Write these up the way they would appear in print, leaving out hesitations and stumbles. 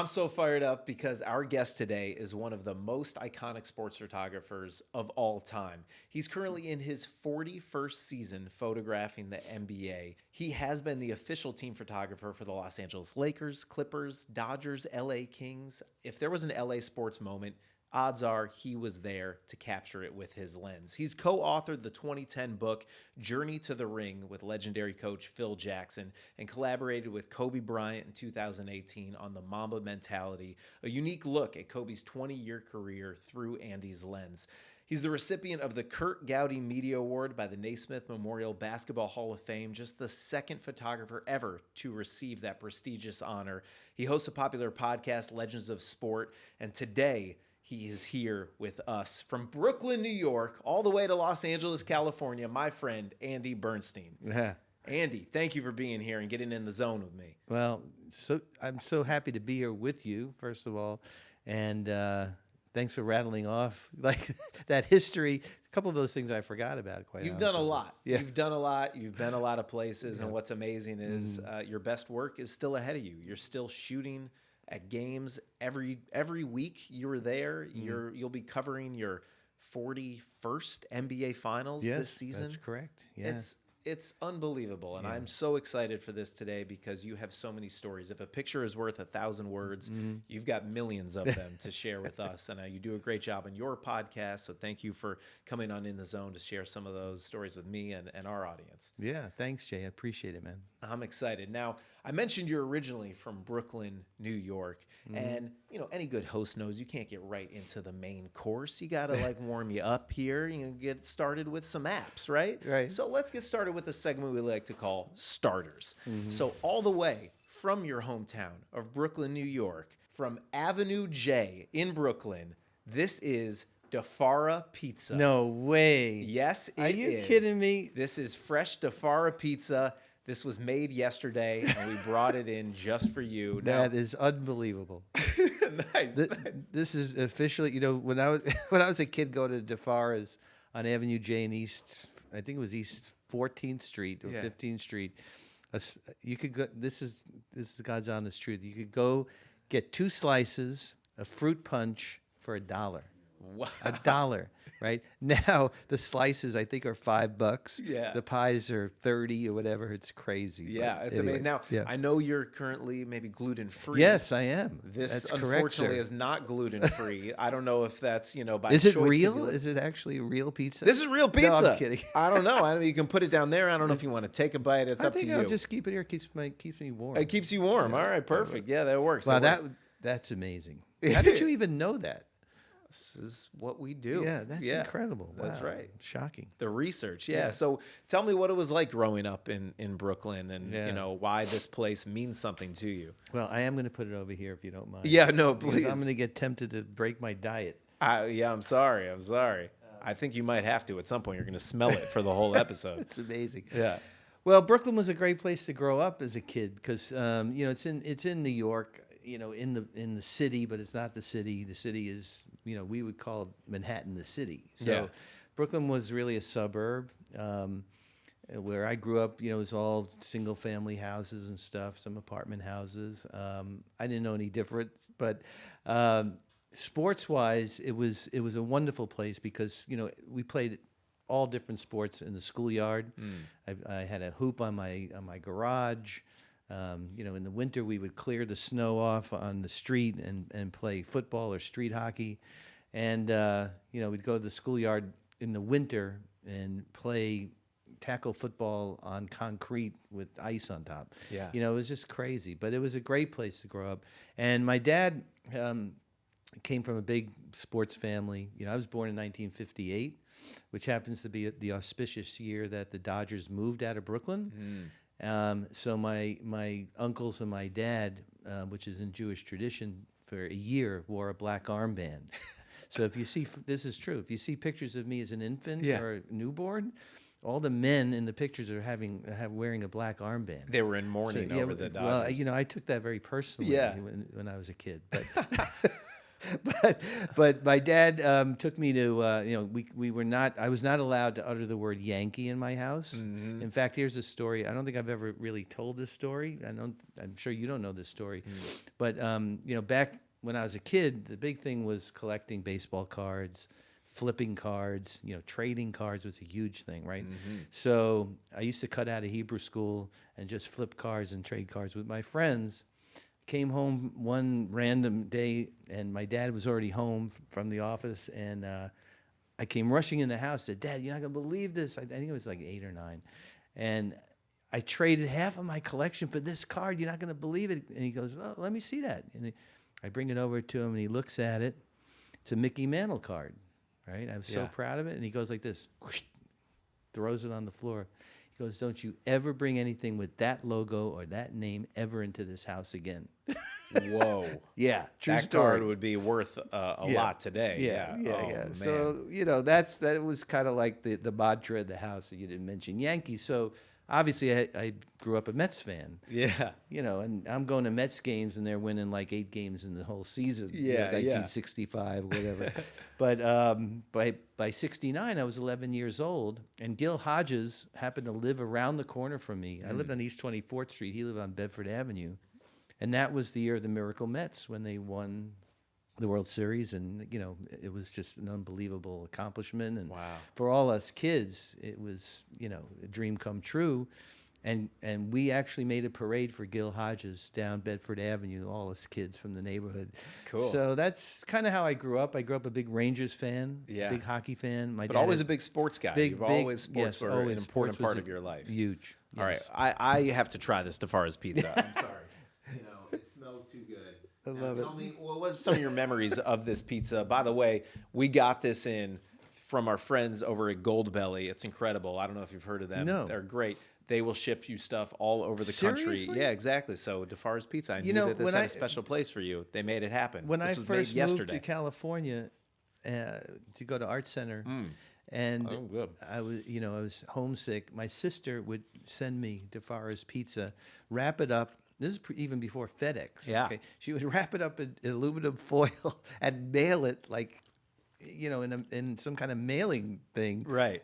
I'm so fired up because our guest today is one of the most iconic sports photographers of all time. He's currently in his 41st season photographing the NBA. He has been the official team photographer for the Los Angeles Lakers, Clippers, Dodgers, LA Kings. If there was an LA sports moment, odds are he was there to capture it with his lens. He's co-authored the 2010 book, Journey to the Ring, with legendary coach Phil Jackson, and collaborated with Kobe Bryant in 2018 on the Mamba Mentality, a unique look at Kobe's 20-year career through Andy's lens. He's the recipient of the Kurt Gowdy Media Award by the Naismith Memorial Basketball Hall of Fame, just the second photographer ever to receive that prestigious honor. He hosts a popular podcast, Legends of Sport, and today he is here with us from Brooklyn, New York, all the way to Los Angeles, California, my friend, Andy Bernstein. Yeah. Andy, thank you for being here and getting in the zone with me. Well, I'm so happy to be here with you, first of all, and thanks for rattling off like that history. A couple of those things I forgot about. You've done a lot. Yeah. You've done a lot. You've been a lot of places, and what's amazing is your best work is still ahead of you. You're still shooting at games every week. You were there. You'll be covering your 41st NBA Finals this season. That's correct. Yeah. It's unbelievable, and I'm so excited for this today because you have so many stories. If a picture is worth 1,000 words, you've got millions of them to share with us, and you do a great job on your podcast, so thank you for coming on In the Zone to share some of those stories with me and our audience. Yeah, thanks, Jay. I appreciate it, man. I'm excited. Now, I mentioned you're originally from Brooklyn, New York, and any good host knows you can't get right into the main course. You got to warm you up here. You get started with some apps, right? Right. So let's get started with a segment we like to call Starters. So all the way from your hometown of Brooklyn, New York, from Avenue J in Brooklyn, this is DeFara Pizza. No way. Yes, it is. Are you kidding me? This is fresh DeFara Pizza. This was made yesterday, and we brought it in just for you. That is unbelievable. Nice. This is officially, when I was a kid going to DeFara's on Avenue J in East, I think it was East 14th Street or 15th Street. You could go. This is God's honest truth. You could go get 2 slices of fruit punch for $1. Wow. $1, right? Now the slices I think are $5. Yeah. The pies are 30 or whatever. It's crazy. Yeah, But it's anyway, amazing. Now, I know you're currently maybe gluten-free. Yes, I am. This That's unfortunately correct, is not gluten-free. I don't know if that's, by Is it choice 'cause real? Is it actually real pizza? This is real pizza. No, I'm kidding. I don't know. You can put it down there. I don't know if you want to take a bite. It's I up to think you. I'll just keep it here. Keeps me warm. It keeps you warm. All right, perfect. Yeah, that works. Wow, That works. that's amazing. How did you even know that? This is what we do. Yeah, that's incredible. That's Wow. right. Shocking. The research, yeah. So tell me what it was like growing up in Brooklyn and, Yeah. why this place means something to you. Well, I am going to put it over here if you don't mind. Yeah, no, Because please. I'm going to get tempted to break my diet. I'm sorry. I think you might have to at some point. You're going to smell it for the whole episode. It's amazing. Yeah. Well, Brooklyn was a great place to grow up as a kid because it's in New York, in the city, but it's not the city. The city is, we would call Manhattan the city. So Brooklyn was really a suburb. Where I grew up, it was all single family houses and stuff, some apartment houses. I didn't know any different, but sports wise, it was a wonderful place because we played all different sports in the schoolyard. I had a hoop on my garage. In the winter we would clear the snow off on the street and play football or street hockey, and we'd go to the schoolyard in the winter and play tackle football on concrete with ice on top. Yeah. It was just crazy, but it was a great place to grow up. And my dad came from a big sports family. I was born in 1958, which happens to be the auspicious year that the Dodgers moved out of Brooklyn. So my uncles and my dad, which is in Jewish tradition, for a year wore a black armband. So if you see, this is true, if you see pictures of me as an infant or a newborn, all the men in the pictures are wearing a black armband. They were in mourning over the Dodgers. Well, I took that very personally when I was a kid. But but my dad took me to we were not I was not allowed to utter the word Yankee in my house. In fact, here's a story. I don't think I've ever really told this story. I'm sure you don't know this story, but back when I was a kid, the big thing was collecting baseball cards, flipping cards. Trading cards was a huge thing, right? So I used to cut out of Hebrew school and just flip cards and trade cards with my friends. Came home one random day, and my dad was already home from the office, and I came rushing in the house. Said, "Dad, you're not gonna believe this." I think it was like 8 or 9, and I traded half of my collection for this card. You're not gonna believe it. And he goes, "Oh, let me see that." And I bring it over to him, and he looks at it. It's a Mickey Mantle card, right? I was so proud of it, and he goes like this, whoosh, throws it on the floor. He goes, "Don't you ever bring anything with that logo or that name ever into this house again." Whoa. Yeah, true that story. card would be worth a lot today. Yeah. Oh, man. So that was kind of like the mantra of the house. That you didn't mention Yankees. So obviously I grew up a Mets fan. Yeah. And I'm going to Mets games, and they're winning like 8 games in the whole season. Yeah, 1965, whatever. But by 69, I was 11 years old, and Gil Hodges happened to live around the corner from me. I lived on East 24th Street. He lived on Bedford Avenue. And that was the year of the Miracle Mets when they won the World Series, and it was just an unbelievable accomplishment. And wow. For all us kids, it was a dream come true. And we actually made a parade for Gil Hodges down Bedford Avenue, all us kids from the neighborhood. Cool. So that's kind of how I grew up. I grew up a big Rangers fan, big hockey fan. But always a big sports guy. You've always sports were an important part of your life. Huge. Yes. All right, I have to try this DeFar's pizza. I'm sorry. It smells too good. I love it. Tell me, what are some of your memories of this pizza? By the way, we got this in from our friends over at Goldbelly. It's incredible. I don't know if you've heard of them. No. They're great. They will ship you stuff all over the Seriously? country. Yeah, exactly. So DeFar's Pizza, I knew that this had a special place for you. They made it happen. When this I was first made moved to California to go to Art Center, and I was homesick. My sister would send me DeFar's Pizza, wrap it up. This is even before FedEx. Yeah. Okay? She would wrap it up in aluminum foil and mail it in some kind of mailing thing. Right.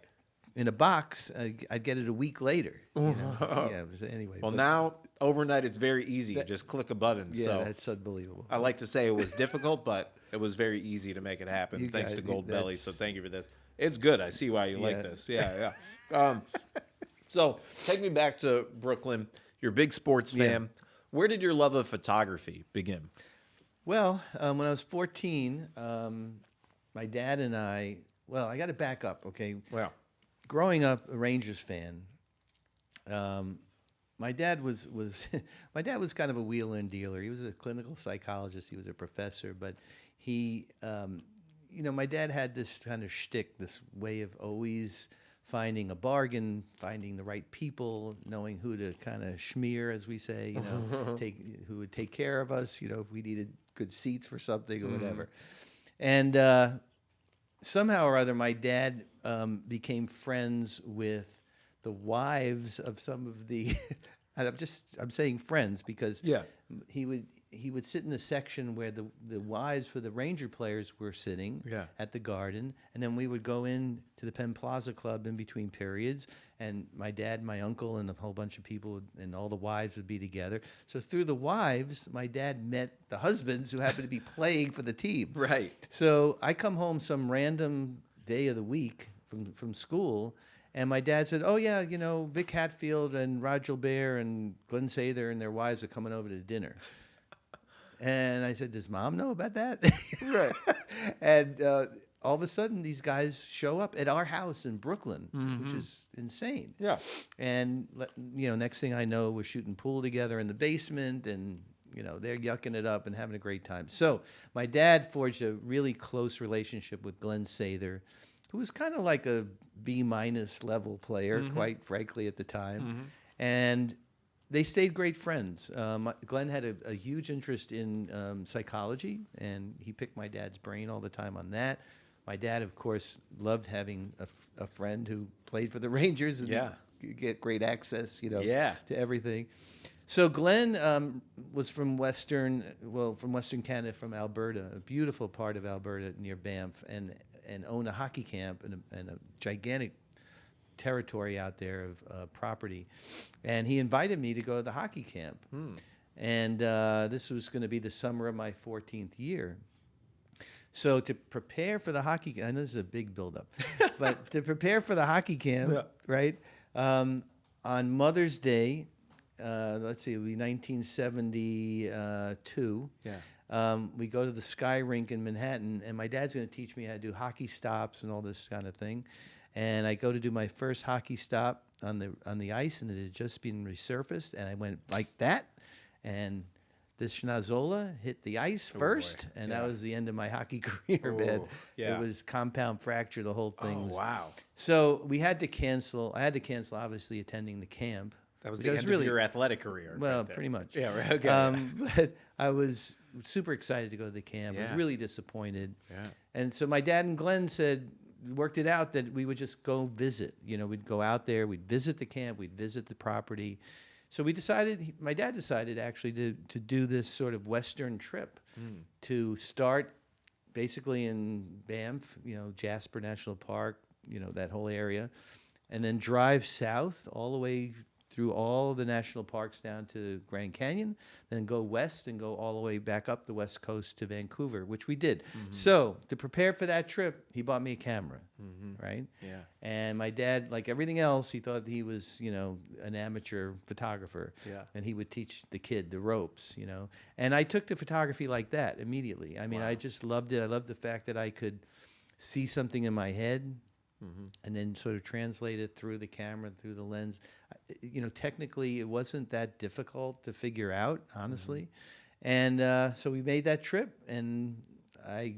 In a box. I'd get it a week later. Anyway. Well, now overnight it's very easy. Just click a button. Yeah, so that's unbelievable. I like to say it was difficult, but it was very easy to make it happen. Thanks to Goldbelly. So thank you for this. It's good. I see why you like this. Yeah. So take me back to Brooklyn. You're a big sports fan. Yeah. Where did your love of photography begin? Well, when I was 14, my dad and I got to back up, okay? Wow. Growing up a Rangers fan, my dad was my dad was kind of a wheeler and dealer. He was a clinical psychologist. He was a professor, but he, my dad had this kind of shtick, this way of always finding a bargain, finding the right people, knowing who to kind of schmear, as we say, who would take care of us, if we needed good seats for something or whatever. And somehow or other, my dad became friends with the wives of some of the, and I'm saying friends because he would sit in the section where the wives for the Ranger players were sitting at the Garden, and then we would go in to the Penn Plaza Club in between periods, and my dad, my uncle, and a whole bunch of people, and all the wives would be together. So through the wives, my dad met the husbands who happened to be playing for the team. Right. So I come home some random day of the week from school, and my dad said, "Oh yeah, Vic Hatfield and Rod Gilbert and Glenn Sather and their wives are coming over to dinner." And I said, "Does Mom know about that?" Right. And all of a sudden, these guys show up at our house in Brooklyn, which is insane. Yeah. And next thing I know, we're shooting pool together in the basement, and they're yucking it up and having a great time. So my dad forged a really close relationship with Glenn Sather, who was kind of like a B- level player, quite frankly, at the time. And they stayed great friends. Glenn had a huge interest in psychology, and he picked my dad's brain all the time on that. My dad, of course, loved having a friend who played for the Rangers and get great access, to everything. So Glenn was from from Western Canada, from Alberta, a beautiful part of Alberta near Banff, and owned a hockey camp and a gigantic territory out there of property. And he invited me to go to the hockey camp. And this was going to be the summer of my 14th year. So to prepare for the hockey, I know this is a big buildup, but to prepare for the hockey camp, right? On Mother's Day, let's see, it would be 1972. We go to the Sky Rink in Manhattan, and my dad's going to teach me how to do hockey stops and all this kind of thing. And I go to do my first hockey stop on the ice, and it had just been resurfaced, and I went like that, and this Schnazola hit the ice first, and that was the end of my hockey career, man. It was compound fracture, the whole thing. Oh, wow. So we had to cancel. I had to cancel, obviously, attending the camp. That was the end of your athletic career. Well, pretty much. Yeah, right. Okay. But I was super excited to go to the camp. I was really disappointed. And so my dad and Glenn worked it out that we would just go visit. We'd go out there, we'd visit the camp, we'd visit the property. So we decided, my dad decided actually to do this sort of Western trip to start basically in Banff, Jasper National Park, that whole area, and then drive south all the way through all the national parks down to Grand Canyon, then go west and go all the way back up the west coast to Vancouver, which we did. So to prepare for that trip, he bought me a camera, right? Yeah. And my dad, like everything else, he thought he was, an amateur photographer. Yeah. And he would teach the kid the ropes, And I took to photography like that immediately. I mean, I just loved it. I loved the fact that I could see something in my head, and then sort of translate it through the camera, through the lens. Technically, it wasn't that difficult to figure out, honestly. And so we made that trip, and I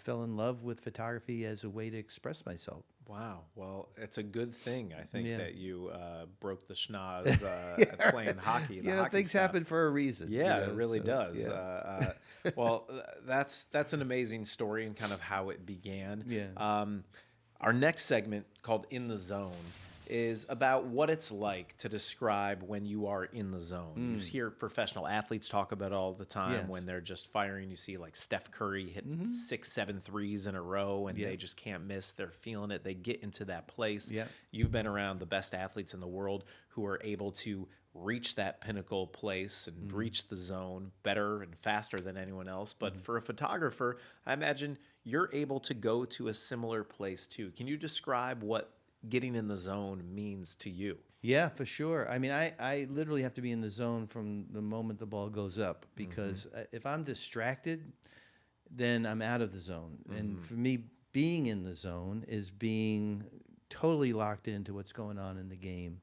fell in love with photography as a way to express myself. Wow. Well, it's a good thing, I think, that you broke the schnoz at playing hockey. Things happen for a reason. Yeah, it really does. Well, that's an amazing story and kind of how it began. Yeah. Our next segment, called In the Zone, is about what it's like to describe when you are in the zone. You hear professional athletes talk about it all the time when they're just firing. You see like Steph Curry hitting 6, 7 threes in a row, and they just can't miss. They're feeling it. They get into that place. You've been around the best athletes in the world who are able to reach that pinnacle place and reach the zone better and faster than anyone else. But for a photographer, I imagine you're able to go to a similar place too. Can you describe what getting in the zone means to you? Yeah, for sure. I mean, I literally have to be in the zone from the moment the ball goes up, because if I'm distracted, then I'm out of the zone. And for me, being in the zone is being totally locked into what's going on in the game.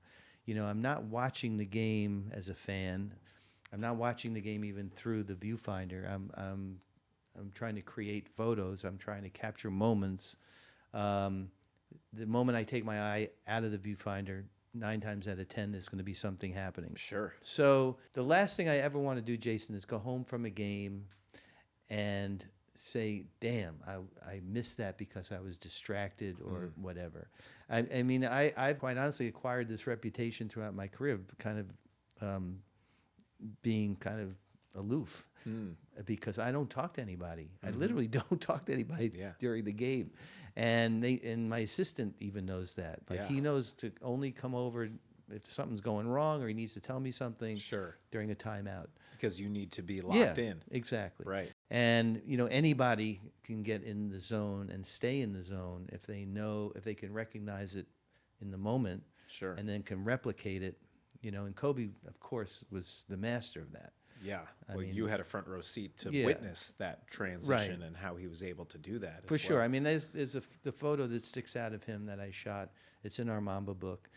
I'm not watching the game as a fan. I'm not watching the game even through the viewfinder. I'm trying to create photos. I'm trying to capture moments. The moment I take my eye out of the viewfinder, 9 times out of 10, there's going to be something happening. Sure. So the last thing I ever want to do, Jason, is go home from a game and say, damn, I missed that because I was distracted or whatever. I mean, I've quite honestly acquired this reputation throughout my career of kind of being kind of aloof because I don't talk to anybody. I literally don't talk to anybody during the game. And my assistant even knows that. Like he knows to only come over if something's going wrong or he needs to tell me something during a timeout. Because you need to be locked in. Exactly. Right. And, anybody can get in the zone and stay in the zone if they can recognize it in the moment. Sure. And then can replicate it. And Kobe, of course, was the master of that. Yeah. I Well, mean, you had a front row seat to witness that transition and how he was able to do that. For sure. I mean, there's the photo that sticks out of him that I shot. It's in our Mamba book.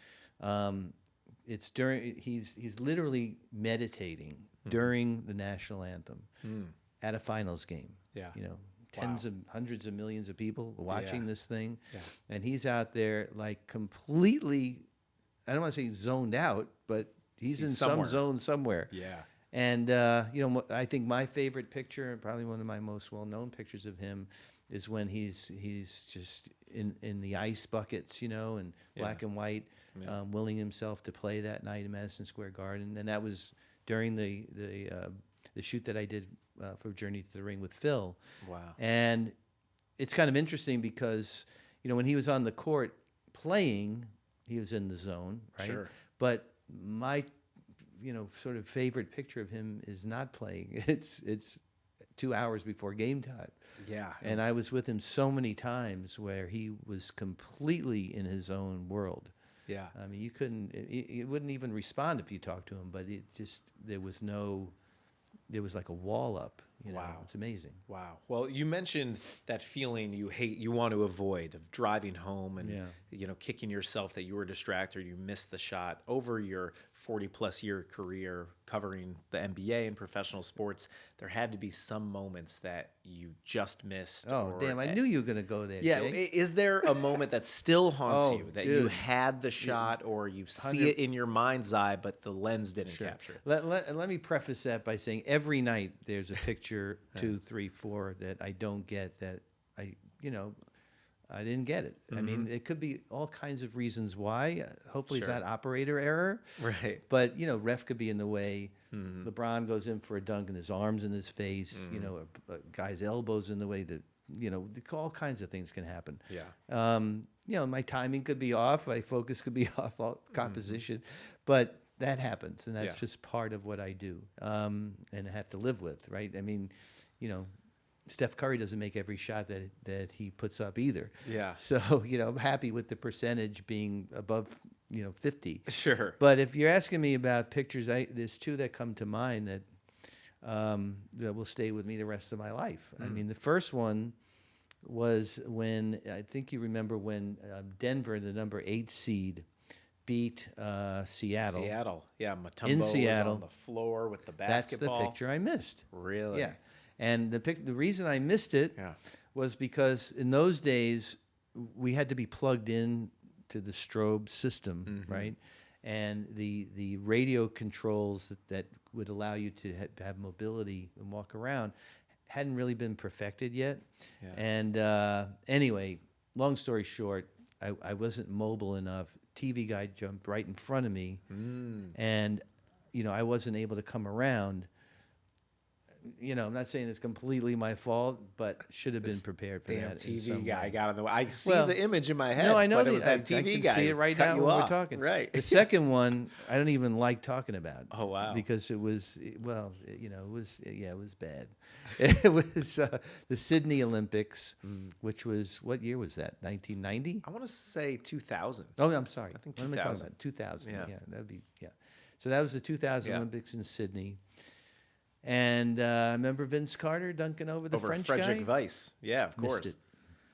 It's during he's literally meditating during the national anthem at a finals game. Yeah. Tens of hundreds of millions of people watching this thing, and he's out there like completely. I don't want to say zoned out, but he's in somewhere. some zone somewhere. Yeah. And I think my favorite picture, and probably one of my most well-known pictures of him, is when he's just in the ice buckets, and black and white, willing himself to play that night in Madison Square Garden, and that was during the shoot that I did for Journey to the Ring with Phil. Wow. And it's kind of interesting because when he was on the court playing, he was in the zone, right? Sure. But my sort of favorite picture of him is not playing. It's 2 hours before game time. Yeah. And I was with him so many times where he was completely in his own world. Yeah. I mean, he wouldn't even respond if you talked to him, but there was like a wall up. Wow. It's amazing. Wow. Well, you mentioned that feeling you want to avoid of driving home and, kicking yourself that you were distracted or you missed the shot. Over your 40-plus year career covering the NBA and professional sports, there had to be some moments that you just missed. Oh, damn. I knew you were going to go there, Yeah. Jay. Is there a moment that still haunts you, that you dude. had the shot or you see it in your mind's eye, but the lens didn't capture it? Let me preface that by saying every night there's a picture, 2, 3, 4, that I don't get, that I didn't get it. I mean, it could be all kinds of reasons why. Hopefully it's not operator error. Right. But, ref could be in the way. LeBron goes in for a dunk and his arm's in his face. A guy's elbow's in the way that, all kinds of things can happen. Yeah. My timing could be off. My focus could be off, composition. But that happens, and that's just part of what I do, and I have to live with, right? I mean, Steph Curry doesn't make every shot that he puts up either. Yeah. So, I'm happy with the percentage being above, 50. Sure. But if you're asking me about pictures, there's 2 that come to mind that will stay with me the rest of my life. I mean, the first one was when, I think you remember when Denver, the number 8 seed, beat Seattle. Seattle. Yeah. Mutombo In Seattle. was on the floor with the That's basketball. the picture I missed. Really? Yeah. And the reason I missed it was because in those days we had to be plugged in to the strobe system, right? And the radio controls that would allow you to have mobility and walk around hadn't really been perfected yet. Yeah. And anyway, long story short, I wasn't mobile enough. TV guy jumped right in front of me, and I wasn't able to come around. I'm not saying it's completely my fault, but should have been prepared for Damn that. TV guy got in the way. I see Well, the image in my head. No, I know but it was that I TV can guy. see it right now when we're talking. Right. The second one, I don't even like talking about. Oh, wow. Because it was it was bad. It was the Sydney Olympics, which was, what year was that? 1990. I want to say 2000. Oh, I'm sorry. I think what am I talking 2000. about? 2000. Yeah. Yeah, that'd be So that was the 2000 Olympics in Sydney. And I remember Vince Carter dunking over the French Frederick guy. Weiss. Yeah, of course.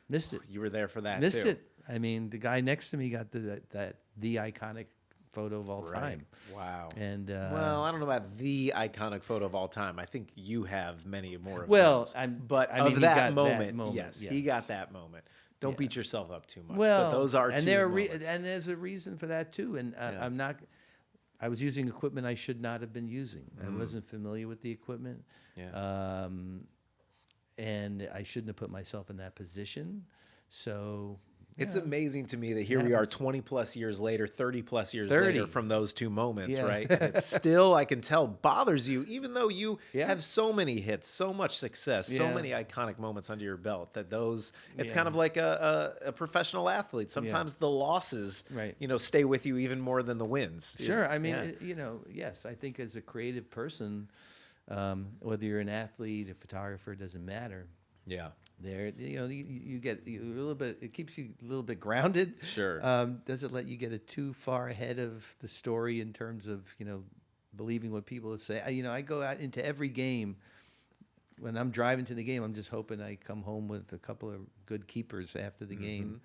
Missed it. You were there for that, Missed too. it. I mean, the guy next to me got the iconic photo of all time. Wow. And well, I don't know about the iconic photo of all time. I think you have many more of well, those. but I mean, he that got moment, that moment, yes, he got that moment. Don't beat yourself up too much. Well, but those are and two moments. and there's a reason for that too. And I'm not. I was using equipment I should not have been using. I wasn't familiar with the equipment. Yeah. And I shouldn't have put myself in that position. So it's amazing to me that here we are 20 plus years later, 30 plus years 30. later from those two moments, right? And it still, I can tell, bothers you, even though you have so many hits, so much success, so many iconic moments under your belt, that those, it's kind of like a professional athlete. Sometimes the losses, stay with you even more than the wins. Sure. I mean, yes, I think as a creative person, whether you're an athlete, a photographer, it doesn't matter. Yeah. There, you get a little bit. It keeps you a little bit grounded. Sure. Doesn't let you get it too far ahead of the story in terms of believing what people say. I go out into every game. When I'm driving to the game, I'm just hoping I come home with a couple of good keepers after the game,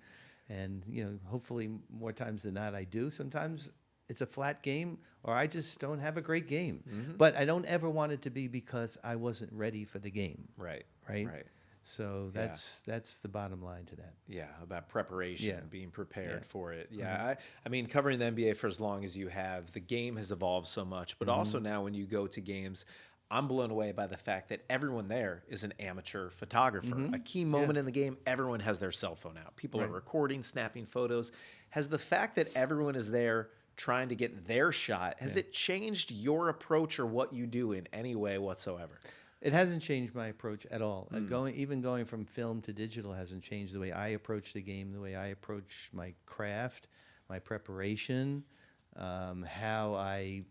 and hopefully more times than not I do. Sometimes it's a flat game, or I just don't have a great game. But I don't ever want it to be because I wasn't ready for the game. Right. So that's the bottom line to that. Yeah, about preparation, being prepared for it. Yeah, I mean, covering the NBA for as long as you have, the game has evolved so much. But also now when you go to games, I'm blown away by the fact that everyone there is an amateur photographer. Mm-hmm. A key moment in the game, everyone has their cell phone out. People are recording, snapping photos. Has the fact that everyone is there trying to get their shot, has it changed your approach or what you do in any way whatsoever? It hasn't changed my approach at all. Going from film to digital hasn't changed the way I approach the game, the way I approach my craft, my preparation, how I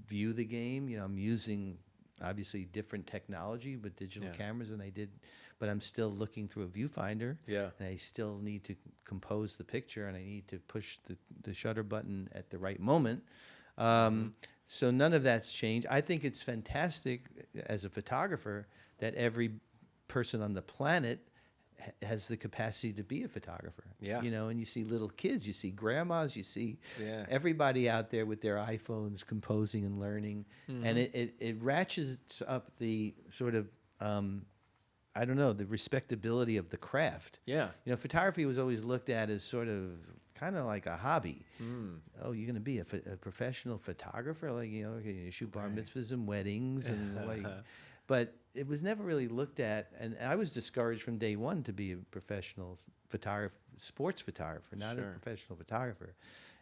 view the game. I'm using obviously different technology with digital cameras than I did, but I'm still looking through a viewfinder. Yeah. And I still need to compose the picture, and I need to push the shutter button at the right moment. So none of that's changed. I think it's fantastic as a photographer that every person on the planet has the capacity to be a photographer. Yeah. And you see little kids, you see grandmas, you see everybody out there with their iPhones composing and learning. And it ratchets up the sort of, I don't know, the respectability of the craft. Yeah. Photography was always looked at as sort of kind of like a hobby. Oh, you're going to be a professional photographer? Like, you shoot bar mitzvahs and weddings and but it was never really looked at. And I was discouraged from day one to be a professional photographer, sports photographer, not a professional photographer.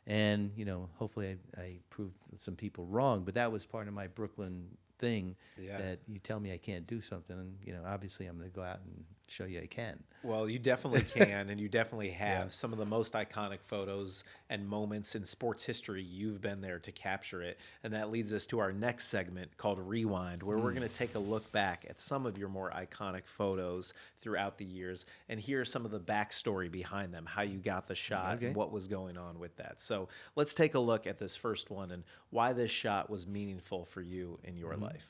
And, hopefully I proved some people wrong, but that was part of my Brooklyn thing, that you tell me I can't do something, and obviously I'm going to go out and show you I can. Well, you definitely can, and you definitely have some of the most iconic photos and moments in sports history. You've been there to capture it, and that leads us to our next segment called Rewind, where we're going to take a look back at some of your more iconic photos throughout the years and hear some of the backstory behind them, how you got the shot and what was going on with that. So let's take a look at this first one and why this shot was meaningful for you in your life.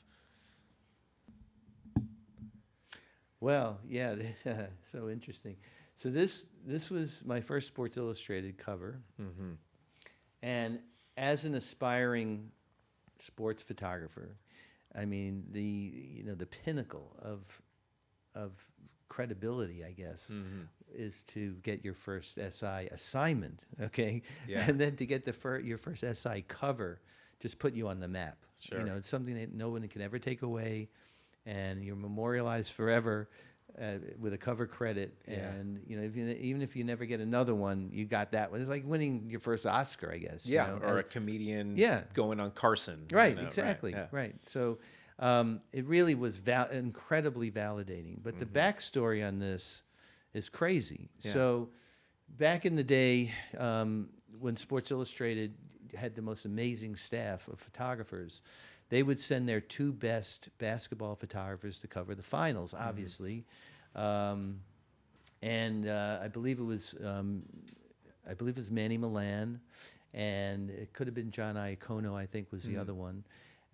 Well, yeah, so interesting. So this was my first Sports Illustrated cover, and as an aspiring sports photographer, I mean the pinnacle of credibility, I guess, is to get your first SI assignment, okay, and then to get your first SI cover, just put you on the map. Sure. It's something that no one can ever take away. And you're memorialized forever with a cover credit. And even if you never get another one, you got that one. It's like winning your first Oscar, I guess. Or a comedian going on Carson. Right, exactly. Right. So it really was incredibly validating. But the backstory on this is crazy. Yeah. So back in the day, when Sports Illustrated had the most amazing staff of photographers, they would send their two best basketball photographers to cover the finals, obviously, and I believe it was Manny Milan, and it could have been John Iacono, I think, was the other one,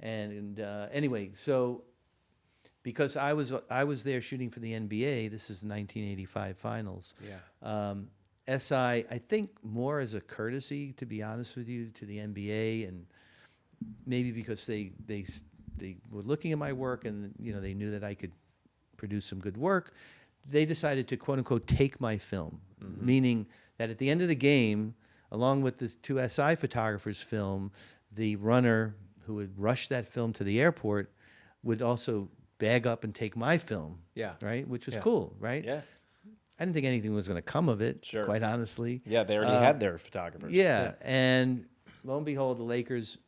and anyway, so because I was there shooting for the NBA, this is the 1985 finals. SI, I think more as a courtesy, to be honest with you, to the NBA, and maybe because they were looking at my work and they knew that I could produce some good work, they decided to quote unquote take my film, meaning that at the end of the game, along with the two SI photographers' film, the runner who would rush that film to the airport would also bag up and take my film. Right, which was cool, right? I didn't think anything was going to come of it, quite honestly. They already had their photographers. And lo and behold, the Lakers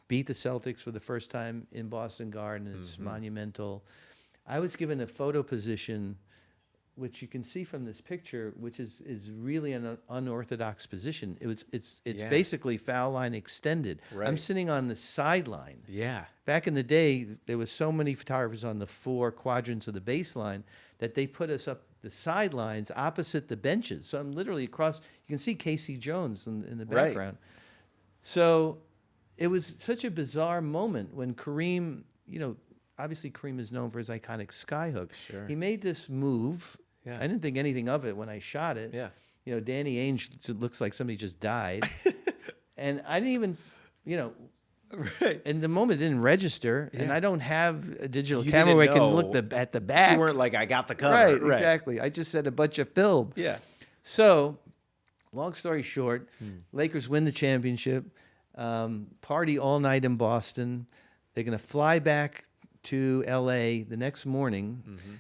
beat the Celtics for the first time in Boston Garden. It's monumental. I was given a photo position, which you can see from this picture, which is really an unorthodox position. It's basically foul line extended. Right. I'm sitting on the sideline. Back in the day, there was so many photographers on the four quadrants of the baseline that they put us up the sidelines opposite the benches. So I'm literally across. You can see Casey Jones in the background. So it was such a bizarre moment when Kareem, obviously Kareem is known for his iconic skyhook. He made this move. I didn't think anything of it when I shot it. Danny Ainge looks like somebody just died. And I didn't even, and the moment didn't register. And I don't have a digital camera where I can look at the back. You weren't like, I got the cover. Right, exactly. I just said a bunch of film. So, long story short, Lakers win the championship. Party all night in Boston. They're going to fly back to L.A. the next morning. Mm-hmm.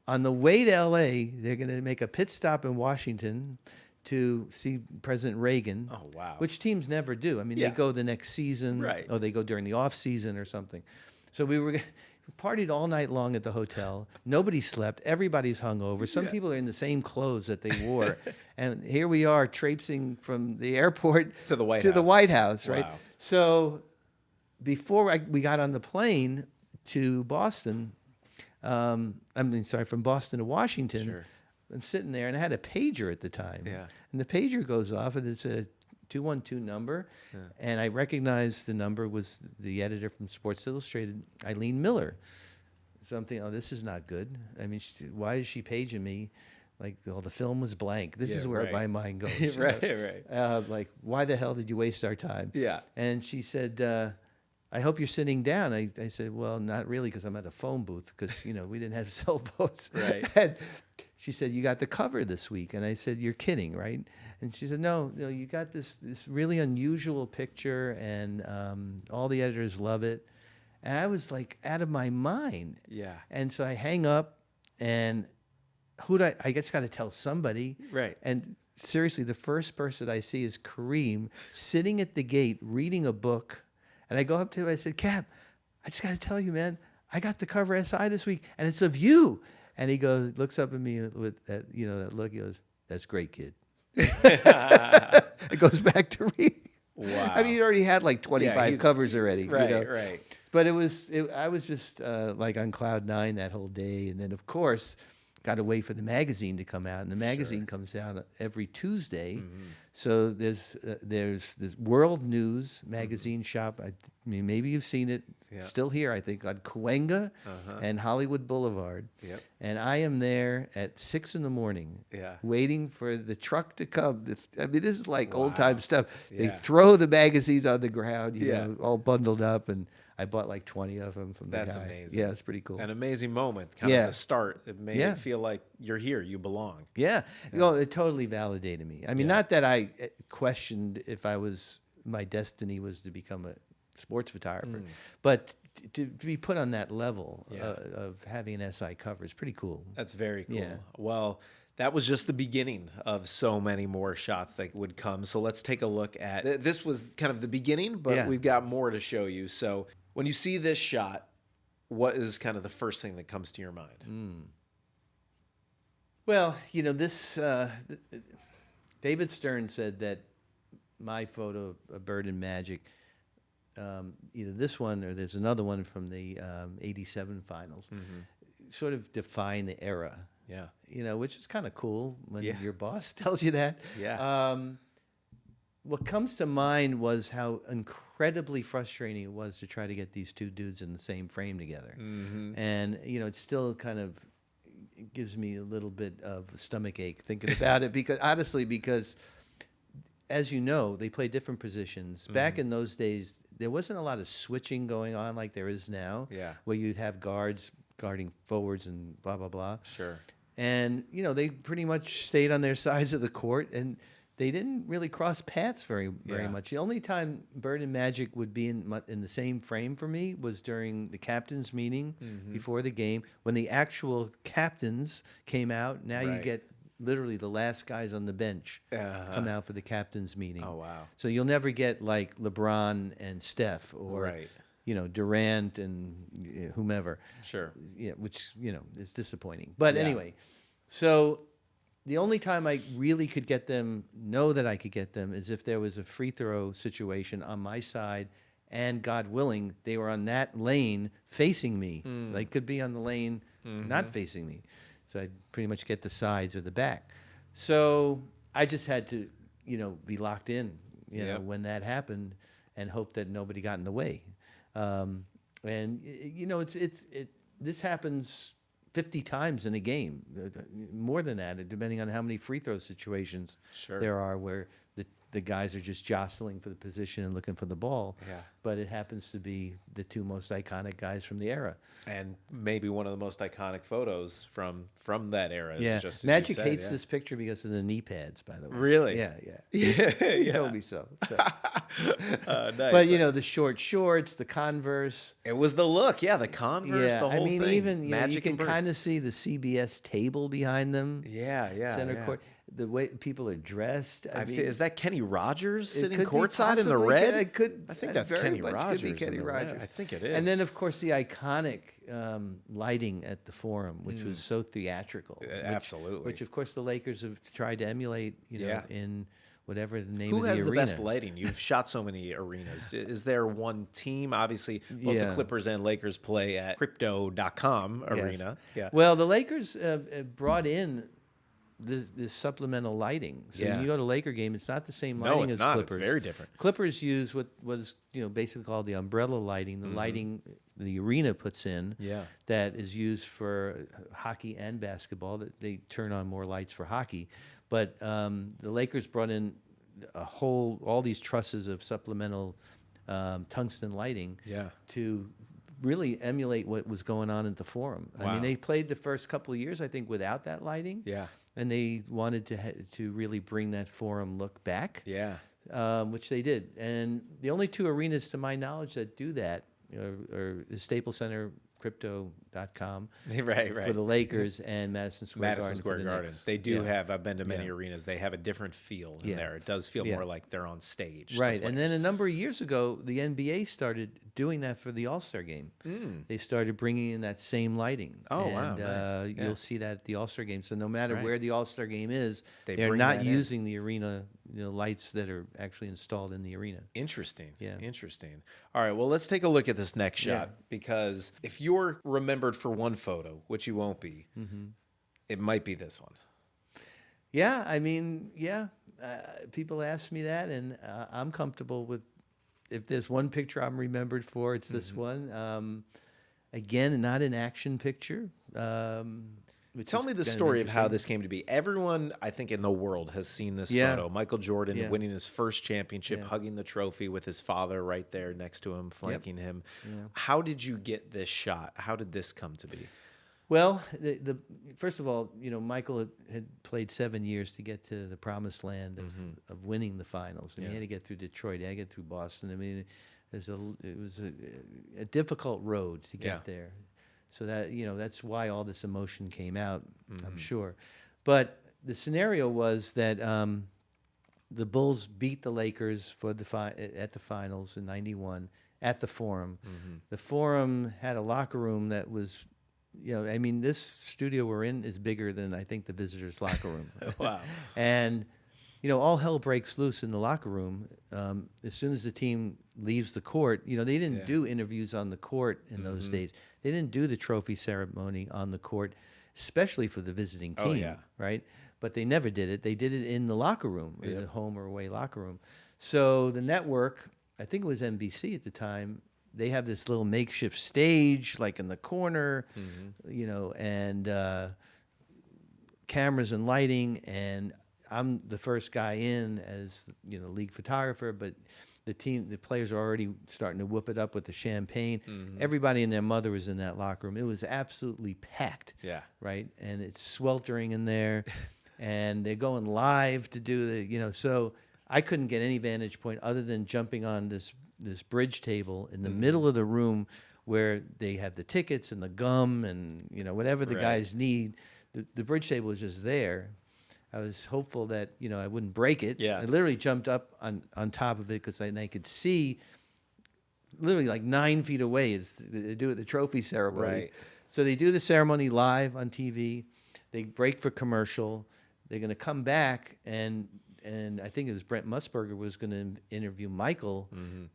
On the way to L.A., they're going to make a pit stop in Washington to see President Reagan. Oh, wow. Which teams never do. I mean, Yeah. they go the next season, Right. or they go during the off season or something. So we partied all night long at the hotel. Nobody slept. Everybody's hungover. Some people are in the same clothes that they wore, and here we are traipsing from the airport To the White the House. White House, right? Wow. So before we got on the plane to Boston, from Boston to Washington. Sure. I'm sitting there, and I had a pager at the time. Yeah. And the pager goes off, and it's a 212 number. Yeah. And I recognized the number was the editor from Sports Illustrated, Eileen Miller. So I'm thinking, oh, this is not good. I mean, why is she paging me? Like, well, the film was blank. This is where my mind goes. Right. Like, why the hell did you waste our time? Yeah. And she said, I hope you're sitting down. I said, well, not really, because I'm at a phone booth, because, we didn't have cell phones. Right. And she said, you got the cover this week. And I said, you're kidding, right? And she said, no, you got this really unusual picture, and all the editors love it. And I was like out of my mind. Yeah. And so I hang up, and I guess got to tell somebody. Right. And seriously, the first person I see is Kareem sitting at the gate reading a book. And I go up to him, I said, Cap, I just got to tell you, man, I got the cover SI this week, and it's of you. And he looks up at me with that, that look. He goes, that's great, kid. It goes back to reading. Wow. I mean, he already had like 25 covers already. Right, right. But I was just like on cloud nine that whole day. And then, of course, got to wait for the magazine to come out. And the magazine comes out every Tuesday. Mm-hmm. So there's this World News magazine shop. I mean, maybe you've seen it. Yeah. Still here, I think, on Cahuenga and Hollywood Boulevard. Yep. And I am there at 6 a.m. waiting for the truck to come. I mean, this is like old time stuff. They throw the magazines on the ground, you know, all bundled up, and I bought like 20 of them from the guy. That's amazing. Yeah, it's pretty cool. An amazing moment, kind of the start. It made it feel like you're here, you belong. Yeah. It totally validated me. I mean, not that I questioned if my destiny was to become a sports photographer, but to be put on that level of having an SI cover is pretty cool. That's very cool. Yeah. Well, that was just the beginning of so many more shots that would come. So let's take a look at this. Was kind of the beginning, but we've got more to show you. So when you see this shot, what is kind of the first thing that comes to your mind? Well, this David Stern said that my photo of Bird and Magic, either this one or there's another one from the 87 finals, sort of define the era. Yeah. Which is kind of cool when your boss tells you that. Yeah. What comes to mind was how incredibly frustrating it was to try to get these two dudes in the same frame together. And, it still kind of gives me a little bit of a stomach ache thinking about it, because as you know, they play different positions. Back in those days, there wasn't a lot of switching going on like there is now, where you'd have guards guarding forwards and blah, blah, blah. Sure. And, they pretty much stayed on their sides of the court, and they didn't really cross paths very much. The only time Bird and Magic would be in the same frame for me was during the captain's meeting before the game, when the actual captains came out. Now you get literally the last guys on the bench come out for the captain's meeting. Oh, wow. So you'll never get like LeBron and Steph or Durant and whomever. Sure. Yeah, which, is disappointing. But anyway, so the only time I really could know that I could get them is if there was a free throw situation on my side, and God willing, they were on that lane facing me. They could be on the lane not facing me. So I'd pretty much get the sides or the back. So I just had to, be locked in, when that happened, and hope that nobody got in the way. This happens 50 times in a game, more than that, depending on how many free throw situations there are where the guys are just jostling for the position and looking for the ball. Yeah. But it happens to be the two most iconic guys from the era. And maybe one of the most iconic photos from that era. Yeah, Is just as you Magic said, hates yeah. this picture because of the knee pads, by the way. Really? Yeah. Yeah. He told me so. Nice. But the short shorts, the Converse. It was the look, yeah, the Converse, Yeah, the whole thing. even you Magic can and Bird. kind of see the CBS table behind them. Yeah, Center yeah. court. The way people are dressed. Is that Kenny Rogers sitting could be courtside in the possibly red? It I think that's very Kenny much Rogers. Could be Kenny in the red. Rogers. I think it is. And then, of course, the iconic lighting at the Forum, which was so theatrical. Absolutely. Which, of course, the Lakers have tried to emulate. Yeah. In whatever the name who of the has arena. the best lighting? You've shot so many arenas. Is there one team? Obviously, both the Yeah. Clippers and Lakers play at Crypto.com Yes. arena. Yeah. Well, the Lakers brought in this supplemental lighting. So Yeah. when you go to a Laker game, it's not the same No, lighting it's as not. Clippers. It's very different. Clippers use what was basically called the umbrella lighting, the lighting the arena puts in. Yeah. That is used for hockey and basketball. That they turn on more lights for hockey, but the Lakers brought in all these trusses of supplemental tungsten lighting. Yeah. To really emulate what was going on at the Forum. I Wow. mean, they played the first couple of years, I think, without that lighting. Yeah. And they wanted to really bring that Forum look back. Yeah. Which they did. And the only two arenas, to my knowledge, that do that are the Staples Center, Crypto.com Right. for the Lakers, and Madison Square Madison Garden. Square for the Garden. Knicks. They do Yeah. have. I've been to many Yeah. arenas. They have a different feel in Yeah. there. It does feel Yeah. more like they're on stage. the Right, and then players. a number of years ago, the NBA started doing that for the All-Star game. They started bringing in that same lighting. Oh, wow, and, nice. Yeah. You'll see that at the All-Star game. So no matter Right. where the All-Star game is, They they're bring not that in. using the arena lights that are actually installed in the arena. Interesting. Yeah. Interesting. All right. Well, let's take a look at this next shot Yeah. because if you're remembered for one photo, which you won't be, it might be this one. Yeah, I mean, people ask me that, and I'm comfortable with. If there's one picture I'm remembered for, it's this one. Again, not an action picture. Tell me the story of how this came to be. Everyone, I think, in the world has seen this Yeah. photo. Michael Jordan Yeah. winning his first championship, Yeah. hugging the trophy with his father right there next to him, flanking him. Yeah. How did you get this shot? How did this come to be? Well, the first of all, Michael had played 7 years to get to the promised land of winning the finals. And he had to get through Detroit, he had to get through Boston. I mean, it was a difficult road to get there. So that's why all this emotion came out, I'm sure. But the scenario was that the Bulls beat the Lakers at the finals in '91 at the Forum. The Forum had a locker room that was, I mean, this studio we're in is bigger than I think the visitors' locker room. Wow. And all hell breaks loose in the locker room as soon as the team leaves the court. They didn't do interviews on the court in those days. They didn't do the trophy ceremony on the court, especially for the visiting team, right? But they never did it. They did it in the locker room, in the home or away locker room. So the network, I think it was NBC at the time, they have this little makeshift stage, like in the corner, and cameras and lighting, and I'm the first guy in as league photographer, but the players are already starting to whoop it up with the champagne. Everybody and their mother was in that locker room. It was absolutely packed. Yeah. Right, and it's sweltering in there, and they're going live to do the So I couldn't get any vantage point other than jumping on this bridge table in the middle of the room where they have the tickets and the gum and whatever the guys need. The bridge table was just there. I was hopeful that I wouldn't break it. Yeah. I literally jumped up on top of it because I could see literally like 9 feet away as they do at the trophy ceremony. Right. So they do the ceremony live on TV. They break for commercial. They're going to come back and I think it was Brent Musburger was going to interview Michael.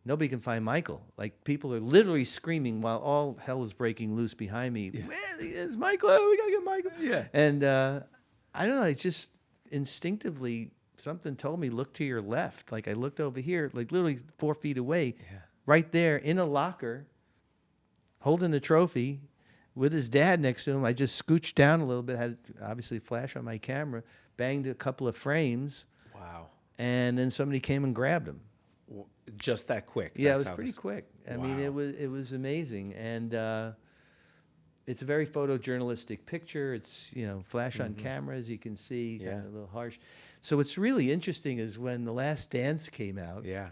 Nobody can find Michael. Like, people are literally screaming while all hell is breaking loose behind me. Yeah. It's Michael. Oh, we got to get Michael. Yeah. And I don't know. It just instinctively something told me, look to your left. Like, I looked over here, like literally 4 feet away, right there in a locker, holding the trophy with his dad next to him. I just scooched down a little bit, had obviously a flash on my camera, banged a couple of frames. Wow. and then somebody came and grabbed him. Just that quick. Yeah, That's it was how pretty this- quick. I Wow. mean, it was amazing, and it's a very photojournalistic picture. It's flash on camera, as you can see, kind Yeah. of a little harsh. So what's really interesting is when The Last Dance came out, Yeah.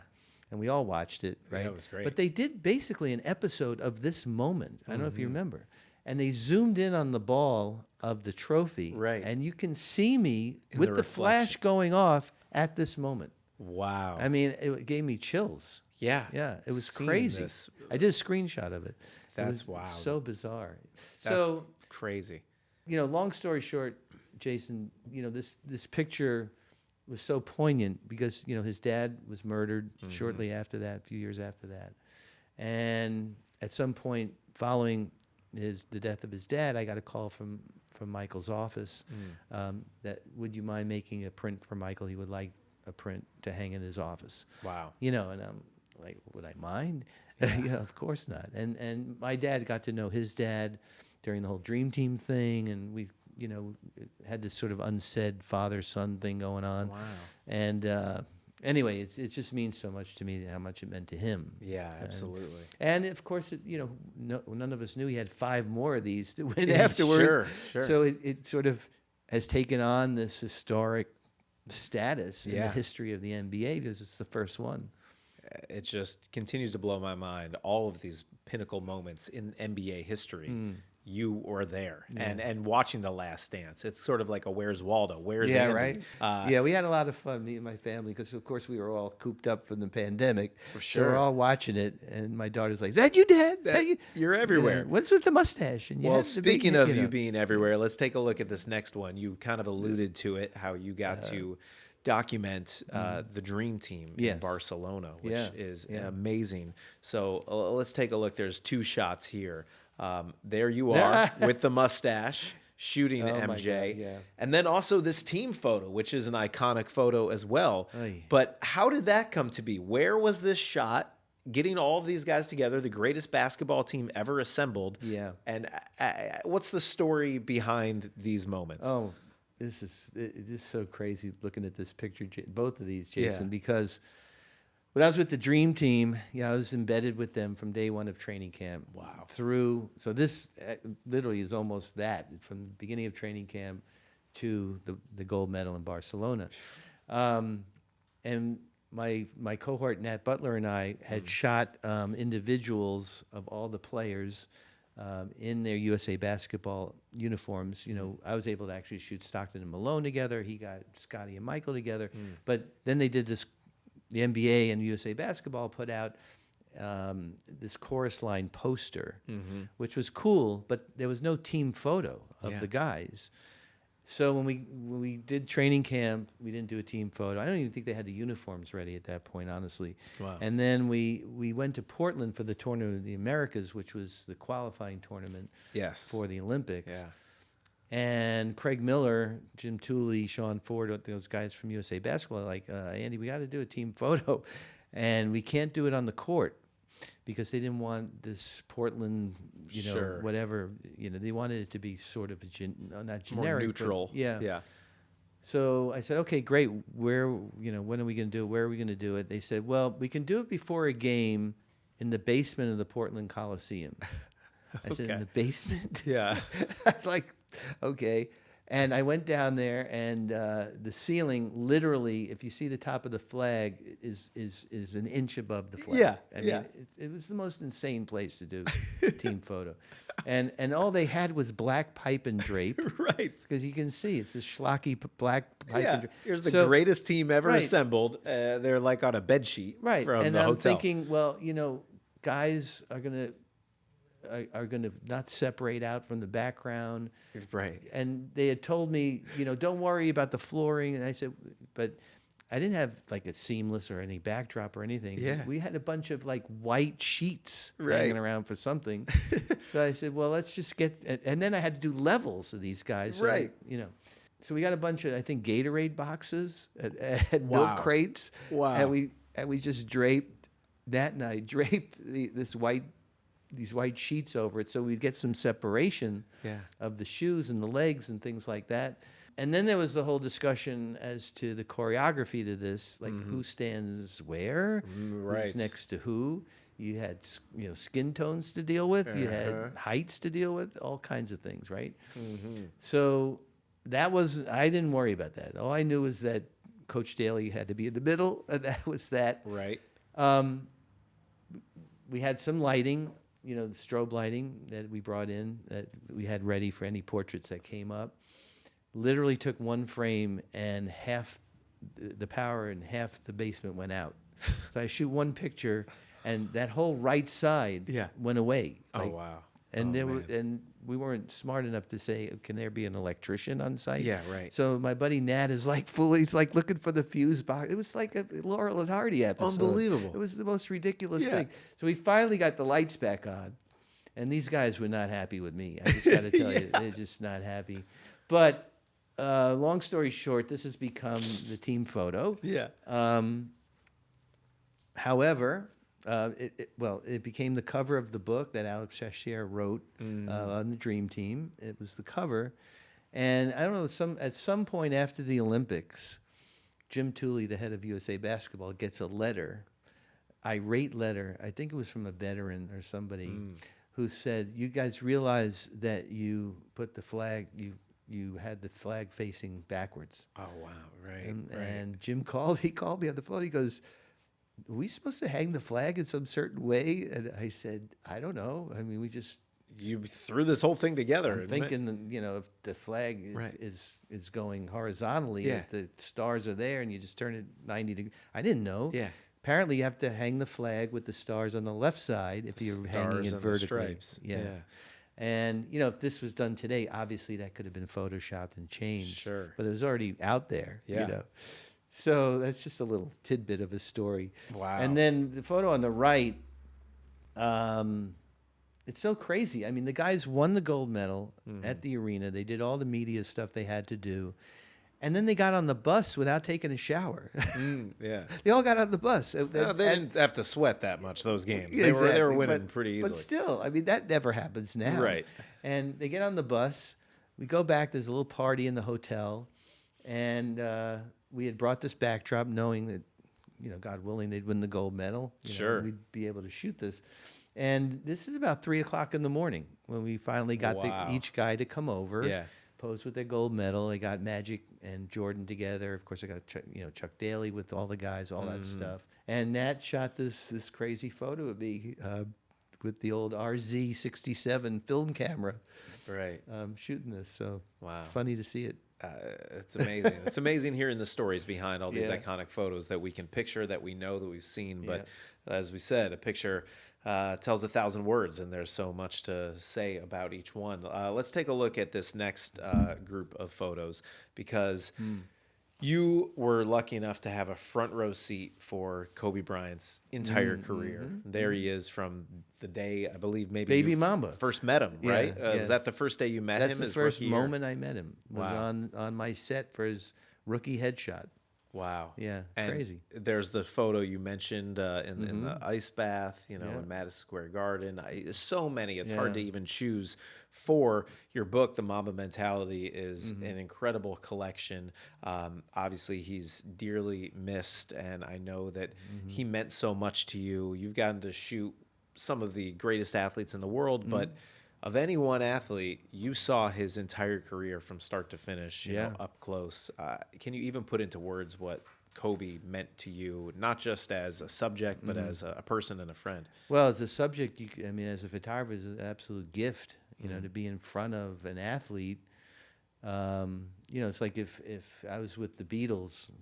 and we all watched it, right? it was great. But they did basically an episode of this moment. I don't know if you remember. And they zoomed in on the ball of the trophy. Right. And you can see me In with the the flash reflection. going off at this moment. Wow. I mean, it gave me chills. yeah. Yeah, it was Seeing crazy. this- I did a screenshot of it. That's it was wild. so bizarre. That's So, crazy. long story short, Jason, this picture was so poignant because his dad was murdered shortly after that, a few years after that, and at some point following the death of his dad, I got a call from Michael's office that would you mind making a print for Michael? He would like a print to hang in his office. Wow. And I'm like, would I mind? Of course not. And my dad got to know his dad during the whole Dream Team thing, and we had this sort of unsaid father-son thing going on. Wow. And anyway, it just means so much to me how much it meant to him. Yeah, absolutely. And of course, none of us knew he had 5 more of these to win afterwards. Sure. So it sort of has taken on this historic status in the Yeah. history of the NBA because it's the first one. It just continues to blow my mind. All of these pinnacle moments in NBA history, you were there, and watching The Last Dance. It's sort of like a Where's Waldo? Where's Yeah, Andy? right. Yeah, we had a lot of fun, me and my family, because of course we were all cooped up from the pandemic. For So sure. we're all watching it, and my daughter's like, "Is that you, Dad? Is that you?" You're everywhere. What's with the mustache? And you Well, have the big, speaking of you know. being everywhere, let's take a look at this next one. You kind of alluded to it, how you got to document the Dream Team in Yes. Barcelona, which Yeah, is yeah. amazing. So let's take a look. There's 2 shots here. There you are with the mustache shooting Oh my MJ. God, yeah. And then also this team photo, which is an iconic photo as well. Oy. But how did that come to be? Where was this shot? Getting all of these guys together, the greatest basketball team ever assembled. Yeah. And what's the story behind these moments? Oh, it is so crazy looking at this picture, both of these, Jason, Yeah. because when I was with the Dream Team, I was embedded with them from day one of training camp. Wow. So this literally is almost that, from the beginning of training camp to the gold medal in Barcelona. And my cohort, Nat Butler, and I had shot individuals of all the players in their USA basketball uniforms. I was able to actually shoot Stockton and Malone together. He got Scotty and Michael together. But then they did this, the NBA and USA Basketball put out this chorus line poster, which was cool, but there was no team photo of Yeah. the guys. So when we did training camp, we didn't do a team photo. I don't even think they had the uniforms ready at that point, honestly. Wow. And then we went to Portland for the Tournament of the Americas, which was the qualifying tournament Yes. for the Olympics. Yeah. And Craig Miller, Jim Tooley, Sean Ford, those guys from USA Basketball, are like, Andy, we got to do a team photo, and we can't do it on the court because they didn't want this Portland, Sure. whatever, they wanted it to be sort of not More generic, but- neutral. yeah. Yeah. So I said, okay, great. When are we going to do it? Where are we going to do it? They said, well, we can do it before a game in the basement of the Portland Coliseum. I said, in Okay. the basement? Yeah. Like, okay. And I went down there, and the ceiling, literally, if you see the top of the flag, is an inch above the flag. Yeah, I mean, yeah. it was the most insane place to do team photo. And all they had was black pipe and drape. Right. Because you can see it's a schlocky black pipe Yeah. and drape. Here's the So- greatest team ever right. assembled. They're like on a bed sheet Right. from And the I'm hotel. thinking, well, guys are gonna not separate out from the background. Right. And they had told me, don't worry about the flooring. And I said, but I didn't have like a seamless or any backdrop or anything. Yeah. We had a bunch of like white sheets Right. hanging around for something. So I said, well, let's just and then I had to do levels of these guys. So Right. So we got a bunch of, I think, Gatorade boxes and Wow. milk crates. Wow. And we just draped these white sheets over it so we'd get some separation Yeah. of the shoes and the legs and things like that. And then there was the whole discussion as to the choreography to this, like who stands where, Right. who's next to who. You had, skin tones to deal with. You had heights to deal with, all kinds of things, right? So I didn't worry about that. All I knew was that Coach Daly had to be in the middle, and that was that. Right. We had some lighting, the strobe lighting that we brought in, that we had ready for any portraits that came up. Literally took one frame, and half the power and half the basement went out. So I shoot one picture, and that whole right side went away. Oh, wow. And and we weren't smart enough to say, can there be an electrician on site? Yeah, right. So my buddy Nat is he's like looking for the fuse box. It was like a Laurel and Hardy episode. Unbelievable. It was the most ridiculous thing. So we finally got the lights back on, and these guys were not happy with me. I just got to tell you, they're just not happy. But long story short, this has become the team photo. Yeah. However, it became the cover of the book that Alex Shashier wrote on the Dream Team. It was the cover. And I don't know, at some point after the Olympics, Jim Tooley, the head of USA Basketball, gets a letter, irate letter. I think it was from a veteran or somebody who said, you guys realize that you put the flag, you had the flag facing backwards. Oh, wow. Right. And Jim he called me on the phone. He goes, are we supposed to hang the flag in some certain way? And I said, I don't know. I mean, you threw this whole thing together. I'm thinking, if the flag is going horizontally, if the stars are there and you just turn it 90 degrees. I didn't know. Yeah. Apparently, you have to hang the flag with the stars on the left side if you're hanging it vertically. Stripes. Yeah. And, if this was done today, obviously that could have been photoshopped and changed. Sure. But it was already out there, So that's just a little tidbit of a story. Wow. And then the photo on the right, it's so crazy. I mean, the guys won the gold medal at the arena. They did all the media stuff they had to do. And then they got on the bus without taking a shower. Yeah. They all got on the bus. They didn't have to sweat that much, those games. They Exactly. were winning pretty easily. But still, I mean, that never happens now. Right. And they get on the bus. We go back. There's a little party in the hotel. And we had brought this backdrop knowing that, God willing, they'd win the gold medal. Sure. We'd be able to shoot this. And this is about 3:00 in the morning when we finally got each guy to come over, pose with their gold medal. They got Magic and Jordan together. Of course, I got Chuck Daly with all the guys, all that stuff. And Nat shot this crazy photo of me with the old RZ67 film camera. Right. Shooting this. So wow. It's funny to see it. It's amazing. It's amazing hearing the stories behind all these iconic photos that we can picture, that we know, that we've seen. But as we said, a picture tells 1,000 words, and there's so much to say about each one. Let's take a look at this next group of photos, because you were lucky enough to have a front row seat for Kobe Bryant's entire career. There he is from the day, I believe, maybe Baby you Mamba first met him, right? yes. Was that the first day you met him? That's the first moment I met him. Was on my set for his rookie headshot. Wow. Yeah, and crazy. There's the photo you mentioned in the ice bath, in Madison Square Garden. So many. It's hard to even choose for your book. The Mamba Mentality is an incredible collection. Obviously, he's dearly missed, and I know that he meant so much to you. You've gotten to shoot some of the greatest athletes in the world, but of any one athlete, you saw his entire career from start to finish, you know, up close. Can you even put into words what Kobe meant to you, not just as a subject, but as a person and a friend? Well, as a subject, as a photographer, it's an absolute gift, to be in front of an athlete. It's like if I was with the Beatles,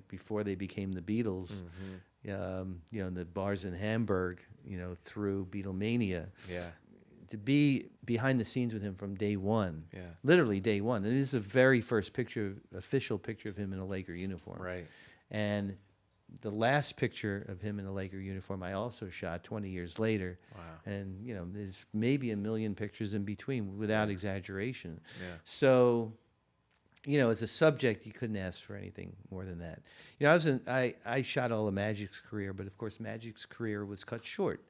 before they became the Beatles, in the bars in Hamburg, through Beatlemania. Yeah. To be behind the scenes with him from day one, literally day one. And it is the very first official picture of him in a Laker uniform. Right. And the last picture of him in a Laker uniform I also shot 20 years later. Wow. And, there's maybe a million pictures in between without exaggeration. Yeah. So as a subject, you couldn't ask for anything more than that. I shot all of Magic's career, but of course Magic's career was cut short.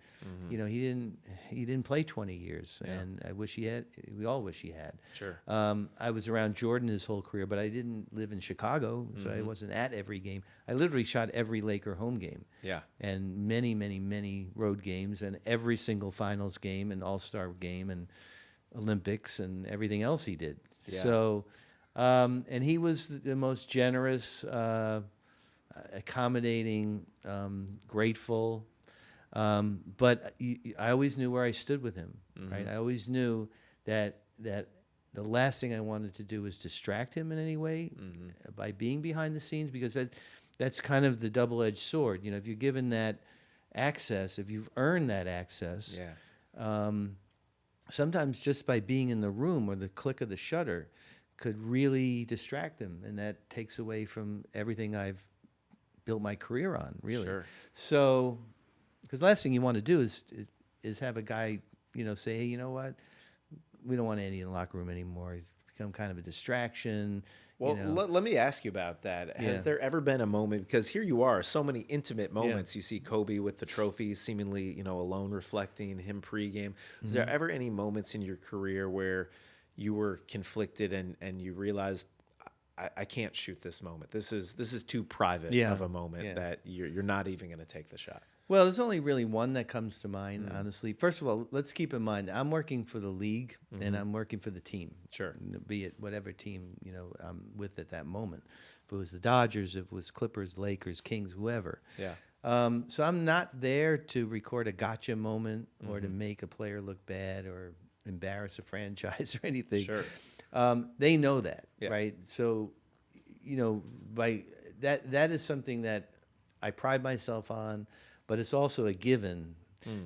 He didn't play 20 years, and I wish he had. We all wish he had. Sure. I was around Jordan his whole career, but I didn't live in Chicago, so I wasn't at every game. I literally shot every Laker home game. Yeah. And many, many, many road games, and every single finals game, and All-Star game, and Olympics, and everything else he did. Yeah. So, and he was the most generous, accommodating, grateful. But I always knew where I stood with him, right? I always knew that the last thing I wanted to do was distract him in any way by being behind the scenes, because that's kind of the double-edged sword. If you're given that access, if you've earned that access, sometimes just by being in the room or the click of the shutter could really distract him, and that takes away from everything I've built my career on, really. Sure. So, because the last thing you want to do is have a guy, say, hey, you know what? We don't want Andy in the locker room anymore. He's become kind of a distraction. Well, let me ask you about that. Has there ever been a moment, because here you are, so many intimate moments. You see Kobe with the trophy, seemingly, alone, reflecting him pregame. Is there ever any moments in your career where you were conflicted and you realized, I can't shoot this moment. This is too private of a moment that you're not even going to take the shot? Well, there's only really one that comes to mind, honestly. First of all, let's keep in mind, I'm working for the league and I'm working for the team. Sure. Be it whatever team, I'm with at that moment. If it was the Dodgers, if it was Clippers, Lakers, Kings, whoever. Yeah. So I'm not there to record a gotcha moment or to make a player look bad or embarrass a franchise or anything. Sure. They know that, right? So, by that is something that I pride myself on, but it's also a given.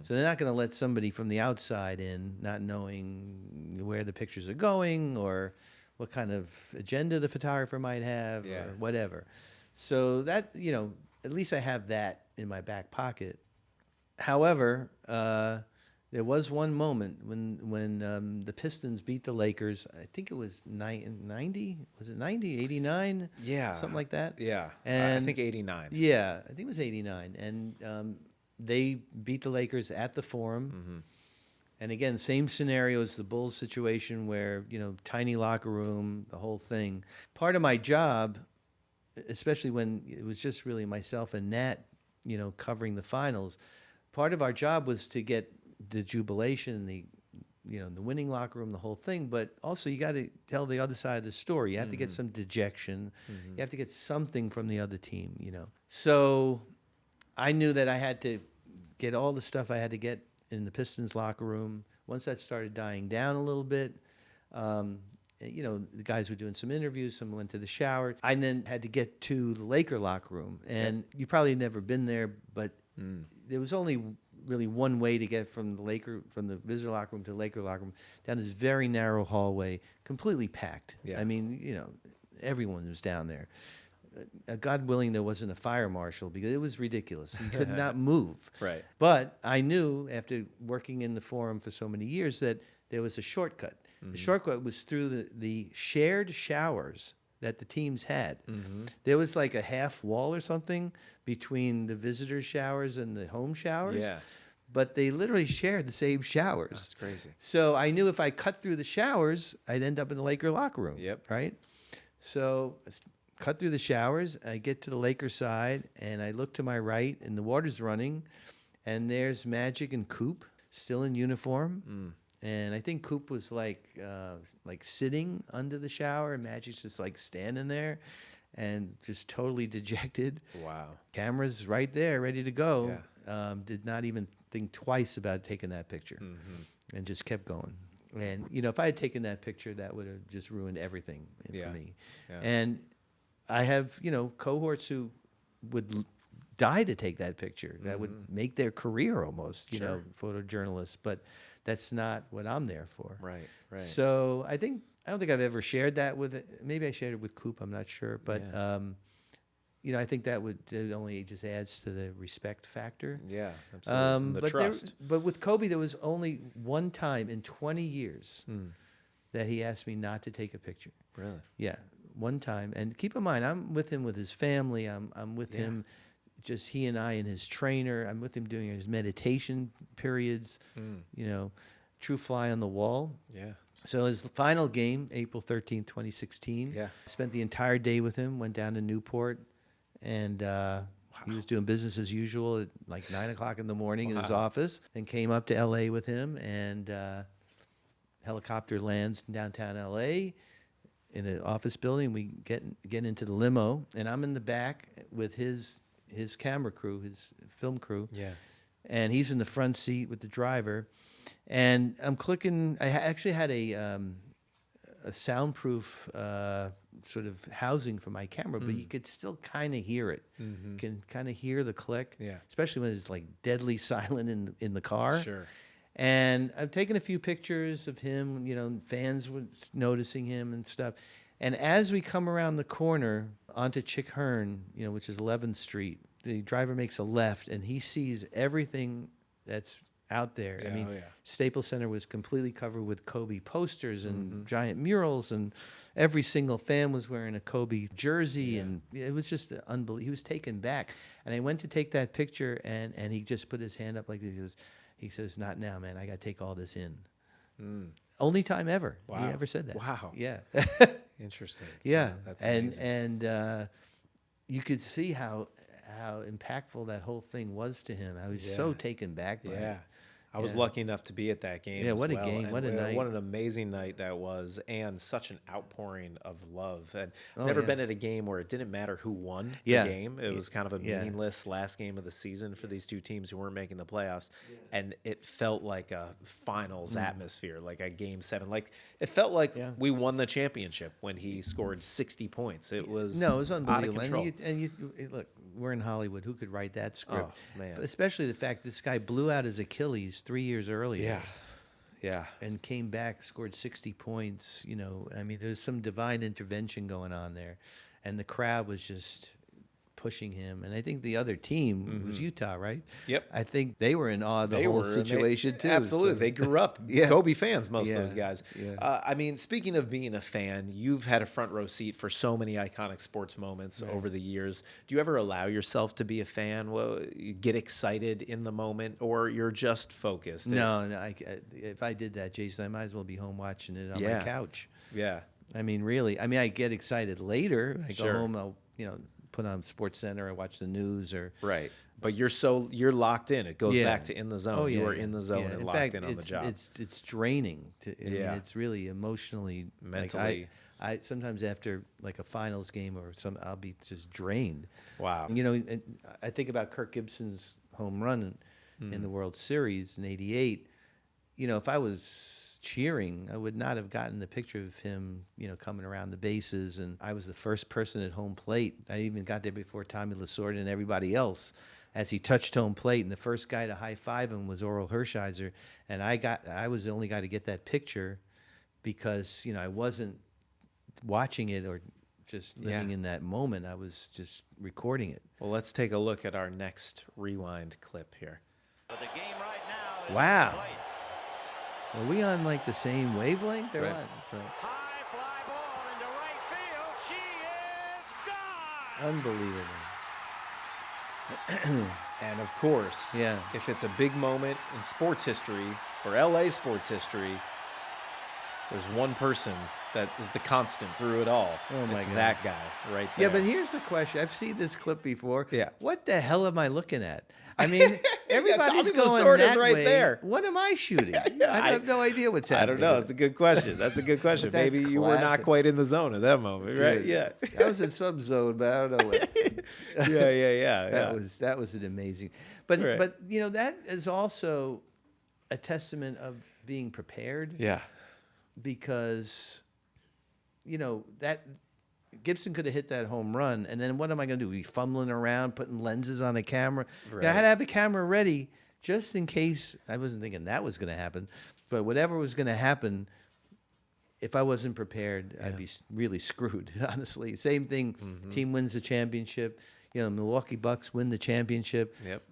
So they're not going to let somebody from the outside in, not knowing where the pictures are going or what kind of agenda the photographer might have or whatever. So that, at least I have that in my back pocket. However, there was one moment when the Pistons beat the Lakers. I think it was 90. Was it 90, 89? Yeah. Something like that. Yeah. And I think 89. Yeah, I think it was 89. And they beat the Lakers at the Forum. And again, same scenario as the Bulls situation where, tiny locker room, the whole thing. Part of my job, especially when it was just really myself and Nat, covering the finals, part of our job was to get the jubilation, the winning locker room, the whole thing. But also you got to tell the other side of the story. You have to get some dejection. You have to get something from the other team, So I knew that I had to get all the stuff I had to get in the Pistons locker room. Once that started dying down a little bit, the guys were doing some interviews. Some went to the shower. I then had to get to the Laker locker room. And you probably never been there, but there was only really one way to get from the visitor locker room to the Laker locker room, down this very narrow hallway, completely packed. Yeah. I mean, everyone was down there. God willing, there wasn't a fire marshal because it was ridiculous. He could not move. Right. But I knew after working in the Forum for so many years that there was a shortcut. The shortcut was through the shared showers that the teams had. There was like a half wall or something between the visitor showers and the home showers. Yeah. But they literally shared the same showers. That's crazy. So I knew if I cut through the showers, I'd end up in the Laker locker room. Yep. Right? So cut through the showers, I get to the Laker side, and I look to my right, and the water's running, and there's Magic and Coop still in uniform. And I think Coop was like sitting under the shower, and Magic's just like standing there and just totally dejected. Wow. Camera's right there, ready to go. Yeah. Did not even think twice about taking that picture and just kept going. And, if I had taken that picture, that would have just ruined everything for me. Yeah. And I have, cohorts who would die to take that picture. That would make their career almost, photojournalists. But that's not what I'm there for. Right. So I don't think I've ever shared that with, maybe I shared it with Coop, I'm not sure. But, I think that it only just adds to the respect factor. Yeah, absolutely. The trust. But with Kobe, there was only one time in 20 years that he asked me not to take a picture. Really? Yeah. one time, and keep in mind, I'm with him with his family. I'm with him, just he and I and his trainer. I'm with him doing his meditation periods. You know, true fly on the wall. Yeah. So his final game, April 13th, 2016. Yeah. Spent the entire day with him. Went down to Newport, and he was doing business as usual at like 9 o'clock in the morning in his office. And came up to L.A. with him, and helicopter lands in downtown L.A. in an office building. We get into the limo, and I'm in the back with his camera crew, his film crew. Yeah. And he's in the front seat with the driver. And I'm clicking. I actually had a soundproof sort of housing for my camera, but you could still kind of hear it. You can kind of hear the click, especially when it's like deadly silent in the car. Sure. And I've taken a few pictures of him. You know, fans were noticing him and stuff. And as we come around the corner onto Chick Hearn, you know, which is 11th Street, the driver makes a left, and he sees everything that's out there. Yeah, I mean, oh, yeah. Staples Center was completely covered with Kobe posters and giant murals, and every single fan was wearing a Kobe jersey, and it was just unbelievable. He was taken back. And I went to take that picture, and he just put his hand up like this. He says, "Not now, man. I got to take all this in." Only time ever he ever said that. Wow. Yeah. Interesting. Yeah. That's amazing. And you could see how impactful that whole thing was to him. I was so taken back by it. I was lucky enough to be at that game. Yeah, as what a well. game. And What a night. What an amazing night that was, and such an outpouring of love. And never been at a game where it didn't matter who won the game. It was kind of a meaningless last game of the season for these two teams who weren't making the playoffs. And it felt like a finals atmosphere, like a game 7. Like it felt like we won the championship when he scored 60 points. It was No, it was unbelievable. out of control. And you look, we're in Hollywood. Who could write that script? Oh, man. But especially the fact this guy blew out his Achilles 3 years earlier. Yeah. And came back, scored 60 points. You know, I mean, there's some divine intervention going on there. And the crowd was just pushing him. And I think the other team was Utah, right? Yep. I think they were in awe of the whole situation, too. Absolutely. So- They grew up Kobe fans, most of Yeah. those guys. Yeah. I mean, speaking of being a fan, you've had a front row seat for so many iconic sports moments over the years. Do you ever allow yourself to be a fan? Well, you get excited in the moment, or you're just focused? No, if I did that, Jason, I might as well be home watching it on my couch. Yeah. I mean, really. I mean, I get excited later. I Sure. go home, I'll, put on Sports Center or watch the news or. Right. But you're locked in. It goes back to in the zone. Oh, yeah. You are in the zone and In locked fact, in on the job. It's draining. I mean, it's really emotionally, Mentally. I sometimes after like a finals game or I'll be just drained. Wow. And, I think about Kirk Gibson's home run in the World Series in '88. If I was cheering, I would not have gotten the picture of him, coming around the bases. And I was the first person at home plate. I even got there before Tommy Lasorda and everybody else as he touched home plate. And the first guy to high five him was Oral Hershiser. And I was the only guy to get that picture because, I wasn't watching it or just living in that moment. I was just recording it. Well, let's take a look at our next rewind clip here. But the game right now is Wow. underway. Are we on like the same wavelength? They're Right. on. Right. High fly ball into right field. She is gone. Unbelievable. And of course, if it's a big moment in sports history or LA sports history, there's one person that is the constant through it all. Oh, my it's God. that guy right there. Yeah, but here's the question. I've seen this clip before. Yeah. What the hell am I looking at? I mean, everybody's Tommy going Lasorda's that right way. there. What am I shooting? I have no idea what's I happening. don't know. It's a good question. That's a good question. That's Maybe you were not classic. quite in the zone at that moment, right? Dude, Yeah. I was in some zone, but I don't know what. Yeah. That was an amazing. But Right. but that is also a testament of being prepared. Yeah. Because that Gibson could have hit that home run, and then what am I going to do? Be fumbling around, putting lenses on a camera. Right. I had to have a camera ready just in case. I wasn't thinking that was going to happen, but whatever was going to happen, if I wasn't prepared, I'd be really screwed. Honestly, same thing. Team wins the championship. Milwaukee Bucks win the championship. Yep.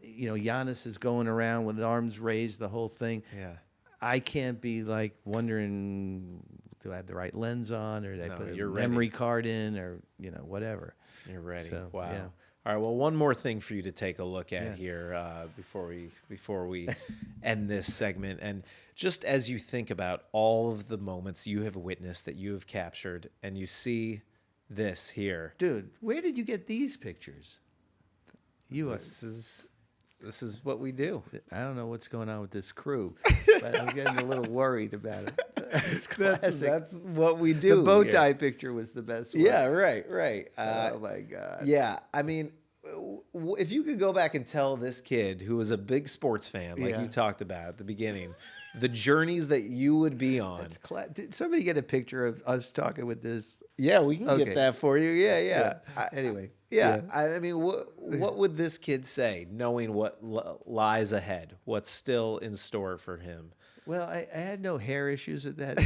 Giannis is going around with arms raised, the whole thing. Yeah. I can't be like wondering do I have the right lens on, or did I No, put a you're memory ready. card in, or whatever. You're ready. So, Wow. yeah. All right. Well, one more thing for you to take a look at Yeah. here before we end this segment, and just as you think about all of the moments you have witnessed that you have captured, and you see this here. Dude, where did you get these pictures? This is what we do. I don't know what's going on with this crew, but I'm getting a little worried about it. It's classic. That's what we do. The bow here. tie picture was the best one. Yeah. Right. Oh my God. Yeah, I mean, if you could go back and tell this kid who was a big sports fan, like Yeah. you talked about at the beginning, the journeys that you would be on. Did somebody get a picture of us talking with this? Yeah, we can Okay. get that for you. Yeah. Anyway. Yeah, I mean, what would this kid say, knowing what lies ahead, what's still in store for him? Well, I had no hair issues at that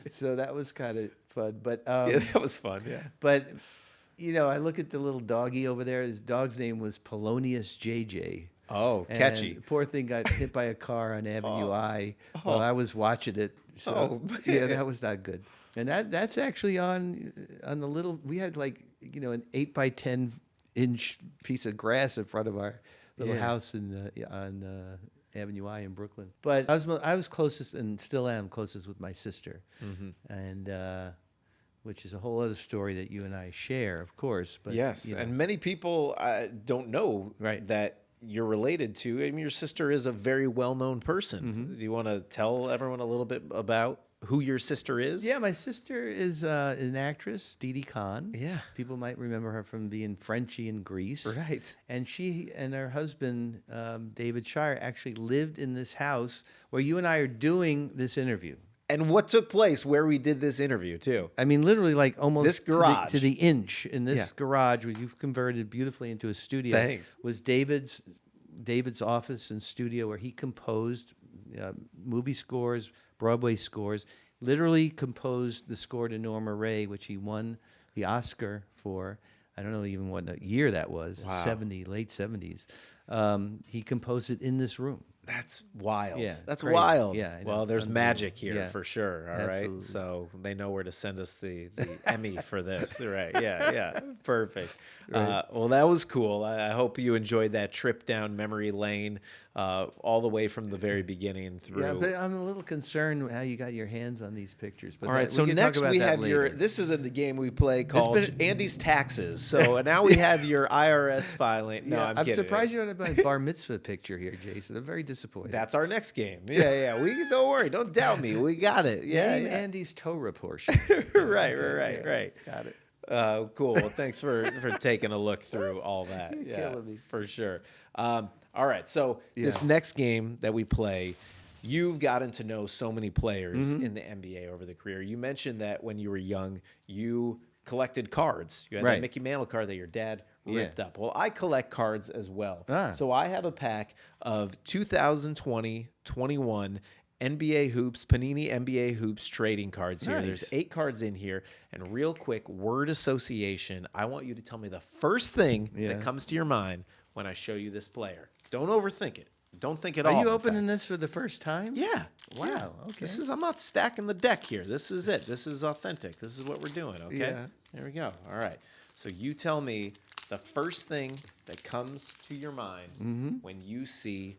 so that was kind of fun. But Yeah, that was fun. Yeah. but I look at the little doggy over there. His dog's name was Polonius JJ. Oh, And catchy. the poor thing got hit by a car on Avenue I while I was watching it. So, Oh, yeah, that was not good. And that's actually on the little. We had like an 8x10-inch piece of grass in front of our little Yeah. house on Avenue I in Brooklyn. But I was closest, and still am closest, with my sister, and which is a whole other story that you and I share, of course. But Yes, you know. and many people don't know Right. that you're related to. I mean, your sister is a very well-known person. Do you want to tell everyone a little bit about who your sister is? Yeah, my sister is an actress, Didi Khan. Yeah. People might remember her from being Frenchie in Greece. Right. And she and her husband, David Shire, actually lived in this house where you and I are doing this interview. And what took place where we did this interview, too? I mean, literally, like almost This garage. to the inch in this Yeah. garage, where you've converted beautifully into a studio. Thanks. Was David's office and studio, where he composed movie scores, Broadway scores. Literally composed the score to Norma Ray, which he won the Oscar for. I don't know even what year that was. Wow. Late 70s. He composed it in this room. That's wild. Yeah, That's crazy. wild. Yeah, I know. Well, there's Unbelievable. magic here Yeah. for sure. All right. Absolutely. So they know where to send us the Emmy for this. Right. Yeah. Perfect. Right. Well, that was cool. I hope you enjoyed that trip down memory lane, all the way from the very beginning through. Yeah, but I'm a little concerned how you got your hands on these pictures. But All right, we so can talk next about we that have your. later. This is a game we play called been- Andy's Taxes. So now we have your IRS filing. No, Yeah, I'm I'm kidding. surprised you don't have my bar mitzvah picture here, Jason. I'm very disappointed. That's our next game. Yeah. We don't worry. Don't doubt me. We got it. Yeah. Name yeah. Andy's Torah portion. right. Got it. Cool. Well, thanks for taking a look through all that. You're Yeah, killing me. for sure. All right. So this Yeah. next game that we play, you've gotten to know so many players in the NBA over the career. You mentioned that when you were young, you collected cards. You had that Right. Mickey Mantle card that your dad Yeah. ripped up. Well, I collect cards as well. Ah. So I have a pack of 2020-21 NBA Hoops, Panini NBA Hoops trading cards here. There's Nice. 8 cards in here. And real quick, word association. I want you to tell me the first thing Yeah. that comes to your mind when I show you this player. Don't overthink it. Don't think at Are all. you in opening fact. this for the first time? Yeah. Wow, Yeah. okay. I'm not stacking the deck here. This is it. This is authentic. This is what we're doing, okay? Yeah. There we go. All right. So you tell me the first thing that comes to your mind when you see,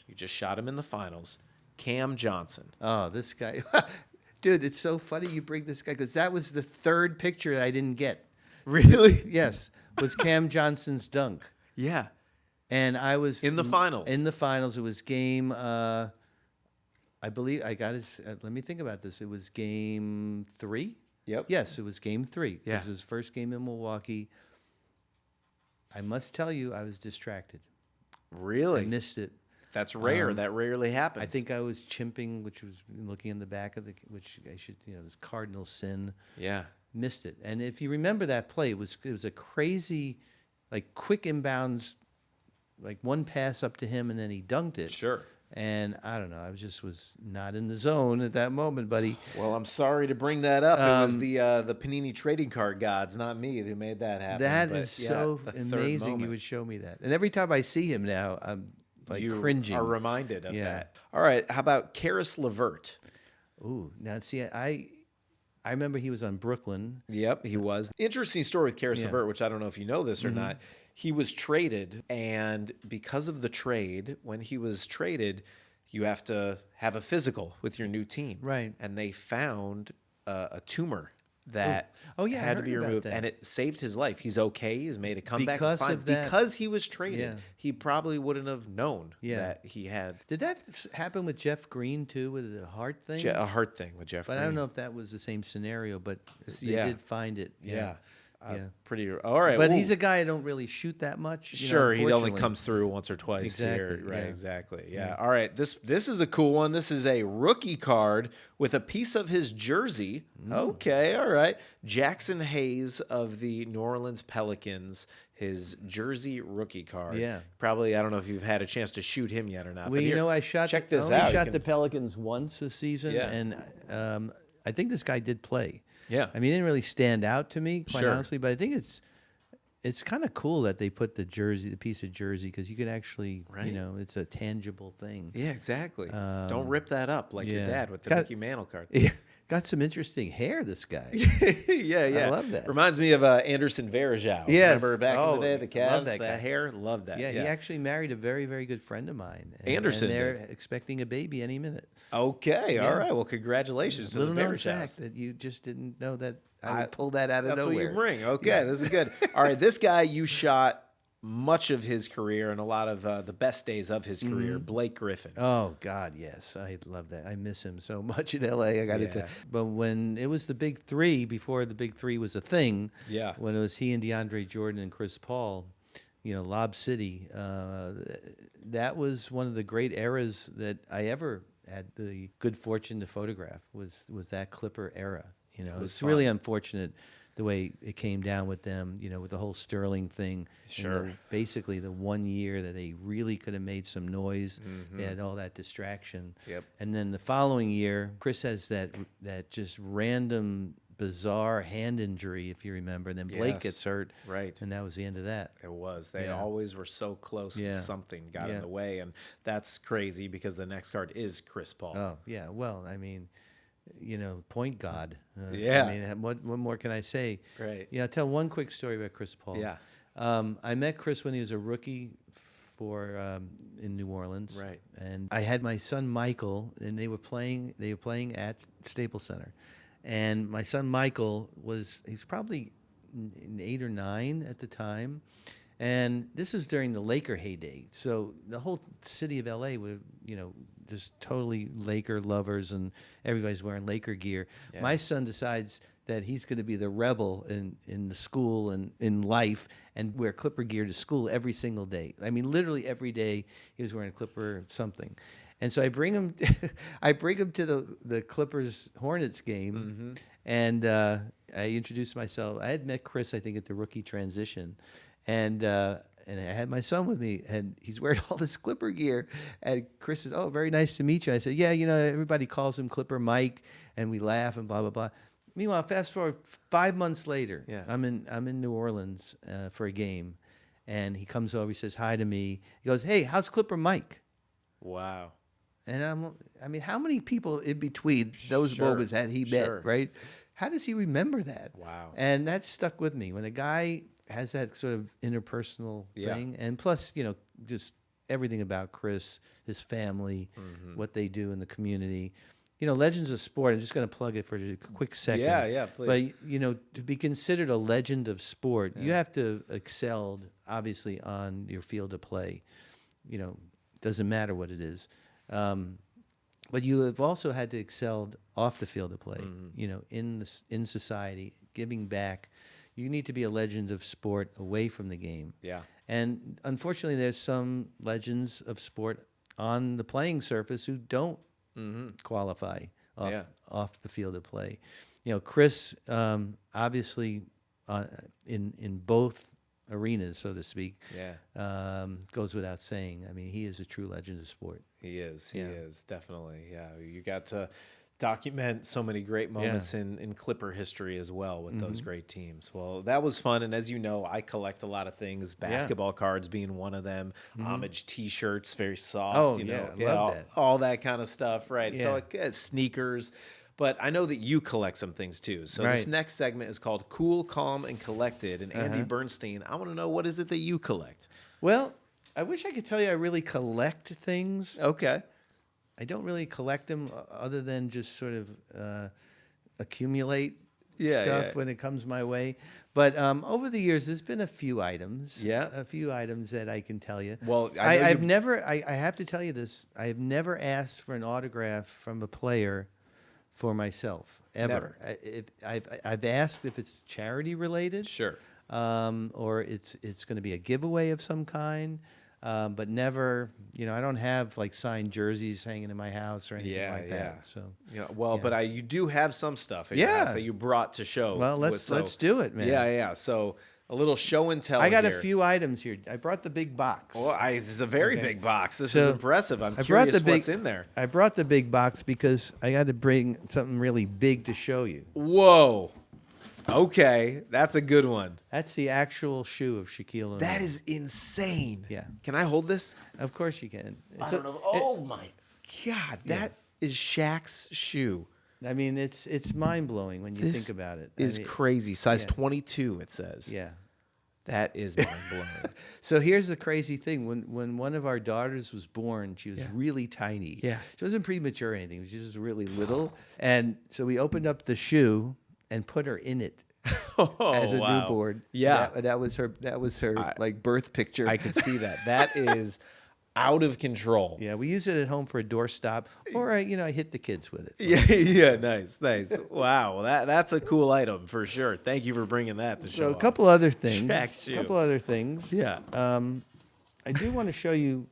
you just shot him in the finals, Cam Johnson. Oh, this guy. Dude, it's so funny you bring this guy, because that was the third picture I didn't get. Really? Yes, was Cam Johnson's dunk. Yeah. And I was In the finals. In the finals, it was game. I believe I got it. Let me think about this. It was game 3. Yep. Yes, it was game 3. Yeah. It was his first game in Milwaukee. I must tell you, I was distracted. Really? I missed it. That's rare. That rarely happens. I think I was chimping, which was looking in the back of which I should, this cardinal sin. Yeah. Missed it. And if you remember that play, it was a crazy, like quick inbounds, like one pass up to him and then he dunked it. Sure. And I don't know, I was not in the zone at that moment, buddy. Well, I'm sorry to bring that up. It was the Panini trading card gods, not me, who made that happen. That But, is yeah, so the third amazing. You moment. would show me that. And every time I see him now, I'm like You cringing. are reminded of Yeah. that. All right. How about Karis LeVert? Ooh, now see, I remember he was on Brooklyn. Yep, he was. Interesting story with Karis Yeah. LeVert, which I don't know if you know this or not. He was traded, and because of the trade, when he was traded, you have to have a physical with your new team. Right. And they found a tumor that Oh, yeah, I had to heard be about removed, that. and it saved his life. He's okay. He's made a comeback. He's Because fine. of that- Because he was traded, Yeah. he probably wouldn't have known Yeah. that he had Did that happen with Jeff Green too, with the heart thing? a heart thing with Jeff But Green. I don't know if that was the same scenario, but they Yeah. did find it. Yeah. Yeah. Pretty. All right. But well, he's a guy I don't really shoot that much. Sure, he only unfortunately. comes through once or twice here. Exactly, Right, yeah. exactly. Yeah. All right. This is a cool one. This is a rookie card with a piece of his jersey. Okay, all right. Jackson Hayes of the New Orleans Pelicans, his jersey rookie card. Yeah. Probably, I don't know if you've had a chance to shoot him yet or not. Well, but you here, know, I check this I only out. You shot can- the Pelicans once this season, Yeah. and I think this guy did play. Yeah. I mean, he didn't really stand out to me, quite Sure. honestly, but I think it's kind of cool that they put the piece of jersey, because you can actually, Right. it's a tangible thing. Yeah, exactly. Don't rip that up like your yeah. dad with the Got- Mickey Mantle card. Yeah, got some interesting hair, this guy. Yeah. love that. Reminds me of Anderson Varejao. Yes. Remember back in Oh, the day, the Cavs, love that the guy. hair? Love that. Yeah, he actually married a very, very good friend of mine. Anderson And they're did. expecting a baby any minute. Okay, all right. Well, congratulations to Little the known Varejao. fact that you just didn't know that I would pull that out of That's nowhere. what you bring. Okay, this is good. All right, this guy, you shot much of his career and a lot of the best days of his career, Blake Griffin. Oh God, yes, I love that. I miss him so much in L.A. I got Yeah. to. But when it was the Big Three, before the Big Three was a thing, Yeah. when it was he and DeAndre Jordan and Chris Paul, Lob City, that was one of the great eras that I ever had the good fortune to photograph. Was that Clipper era? It's really unfortunate the way it came down with them, with the whole Sterling thing. and Sure. basically the 1 year that they really could have made some noise. They had all that distraction. Yep. And then the following year, Chris has that just random, bizarre hand injury, if you remember. And then Blake Yes. gets hurt. Right. And that was the end of that. It was. They Yeah. always were so close and Yeah. something got in Yeah. the way. And that's crazy because the next card is Chris Paul. Oh, yeah. Well, I mean, point God. Yeah. I mean, what more can I say? Right. Yeah, I'll tell one quick story about Chris Paul. Yeah. I met Chris when he was a rookie in New Orleans. Right. And I had my son Michael, and they were playing at Staples Center. And my son Michael he's probably 8 or 9 at the time. And this was during the Laker heyday. So the whole city of LA were, just totally Laker lovers, and everybody's wearing Laker gear. Yeah. My son decides that he's going to be the rebel in the school and in life, and wear Clipper gear to school every single day. I mean, literally every day he was wearing Clipper something. And so I bring him to the Clippers Hornets game, and I introduced myself. I had met Chris, I think, at the rookie transition, and I had my son with me, and he's wearing all this Clipper gear. And Chris says, "Oh, very nice to meet you." I said, "Yeah, everybody calls him Clipper Mike," and we laugh and blah blah blah. Meanwhile, fast forward 5 months later, Yeah. I'm in New Orleans for a game, and he comes over. He says hi to me. He goes, "Hey, how's Clipper Mike?" Wow. And I mean, how many people in between those Sure, moments had he met, sure. right? How does he remember that? Wow. And that stuck with me. When a guy has that sort of interpersonal Yeah. thing, and plus, just everything about Chris, his family, what they do in the community. Legends of sport, I'm just going to plug it for a quick second. Yeah, please. But, to be considered a legend of sport, you have to excelled, obviously, on your field of play. Doesn't matter what it is. But you have also had to excel off the field of play, in society, giving back. You need to be a legend of sport away from the game. Yeah. And unfortunately, there's some legends of sport on the playing surface who don't qualify off the field of play. Chris, obviously, in both arenas, so to speak, goes without saying. I mean, he is a true legend of sport. He is. He Yeah. is definitely. Yeah, you got to document so many great moments in Clipper history as well with those great teams. Well, that was fun. And as you know, I collect a lot all basketball cards being one of them, homage T-shirts, very soft, love that. all that kind of stuff, right? Yeah. So sneakers. But I know that you collect some things too. So this next segment is called Cool, Calm, and Collected. And Andy Bernstein, I want to know, what is it that you collect? Well, I wish I could tell you I really collect things. Okay. I don't really collect them other than just sort of accumulate stuff when it comes my way. But over the years, there's been a few items. Yeah. A few items that I can tell you. Well, I have to tell you this. I have never asked for an autograph from a player for myself, ever. I've asked if it's charity related. Sure. Or it's going to be a giveaway of some kind. But never, I don't have like signed jerseys hanging in my house or anything like that. So, but you do have some stuff in your house that you brought to show. Well, let's do it, man. Yeah. So a little show and tell. I got here. a few items here. I brought the big box. Well, this is a very big box. This is impressive. I'm curious what's in there. I brought the big box because I got to bring something really big to show you. Whoa. Okay, that's a good one. That's the actual shoe of Shaquille O'Neal. That is insane. Yeah. Can I hold this? Of course you can. Oh my God, that is Shaq's shoe. I mean, it's mind blowing when you think about it. Is crazy. Size 22, it says. Yeah. That is mind blowing. So here's the crazy thing: when one of our daughters was born, she was really tiny. Yeah. She wasn't premature or anything. She was just really little, and so we opened up the shoe and put her in it as a newborn. Yeah, that was her. That was her like birth picture. I could see that. That is out of control. Yeah, we use it at home for a doorstop, or I hit the kids with it. Yeah, nice. Wow, well, that's a cool item for sure. Thank you for bringing that to show. So a couple other things. Shaq shoe. Yeah. I do want to show you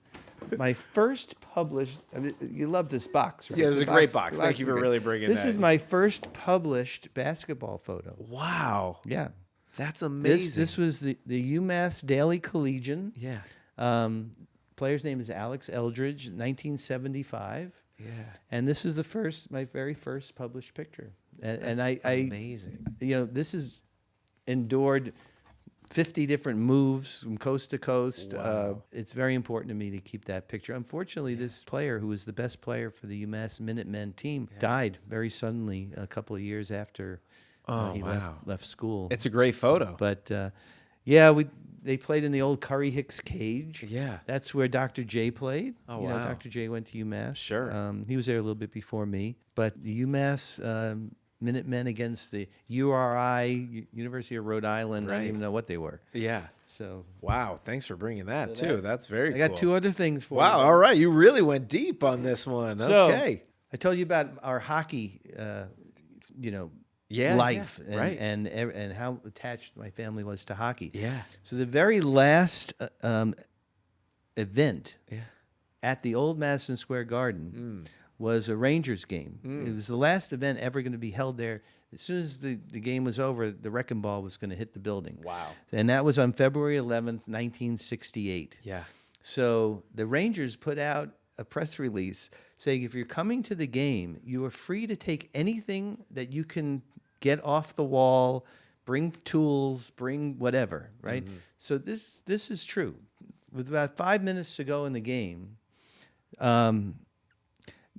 my first published. I mean, you love this box, right? Yeah, it's a great box. Thank you for really bringing this that. This is my first published basketball photo. Wow. Yeah. That's amazing. This was the UMass Daily Collegian. Yeah. Player's name is Alex Eldridge, 1975. Yeah. And this is my very first published picture. And I amazing. This is endured 50 different moves from coast to coast. Wow. It's very important to me to keep that picture. Unfortunately, this player, who was the best player for the UMass Minutemen team, died very suddenly a couple of years after he left school. It's a great photo. But they played in the old Curry Hicks cage. Yeah. That's where Dr. J played. Oh, wow. Dr. J went to UMass. Sure. He was there a little bit before me. But the UMass Minutemen against the URI, University of Rhode Island. I don't even know what they were. Yeah. So wow, thanks for bringing that too. That's very cool. I got two other things for you. Wow, all right. You really went deep on this one. Okay. I told you about our hockey, life and how attached my family was to hockey. Yeah. So the very last event at the old Madison Square Garden was a Rangers game. It was the last event ever going to be held there. As soon as the game was over, the wrecking ball was going to hit the building. Wow. And that was on February 11th, 1968. Yeah. So the Rangers put out a press release saying if you're coming to the game, you are free to take anything that you can get off the wall, bring tools, bring whatever, right? So this is true. With about 5 minutes to go in the game,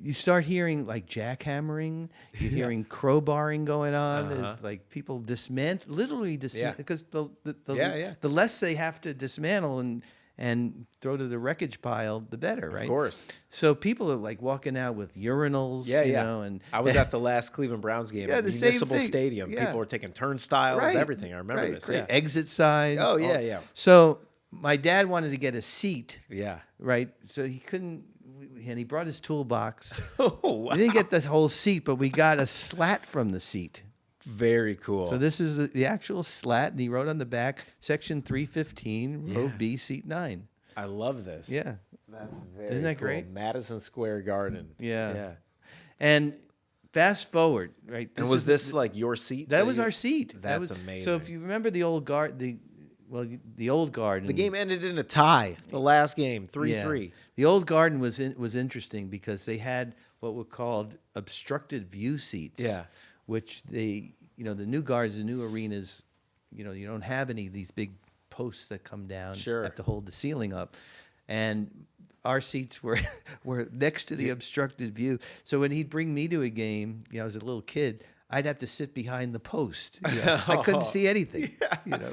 you start hearing like jackhammering, you're hearing crowbarring going on. There's like people literally dismantle, because the less they have to dismantle and throw to the wreckage pile, the better, right? Of course. So people are like walking out with urinals, you know. And I was at the last Cleveland Browns game at the Municipal same thing. Stadium. Yeah. People were taking turnstiles, everything. I remember this. Yeah. Exit signs. Oh, yeah. So my dad wanted to get a seat. Yeah. Right? So he couldn't, and he brought his toolbox. Oh, wow. We didn't get the whole seat, but we got a slat from the seat. Very cool. So this is the actual slat, and he wrote on the back, Section 315, Row B, Seat 9. I love this. Yeah. That's very Isn't that cool. great? Madison Square Garden. Yeah. And fast forward, right? And was this like your seat? That was our seat. That's amazing. So if you remember the old well, the old Garden. The game ended in a tie. The last game, 3-3. Yeah. The old Garden was interesting because they had what were called obstructed view seats. Yeah. Which the new gardens, the new arenas, you don't have any of these big posts that come down. Sure. Have to hold the ceiling up, and our seats were next to the obstructed view. So when he'd bring me to a game, I was a little kid. I'd have to sit behind the post. I couldn't see anything.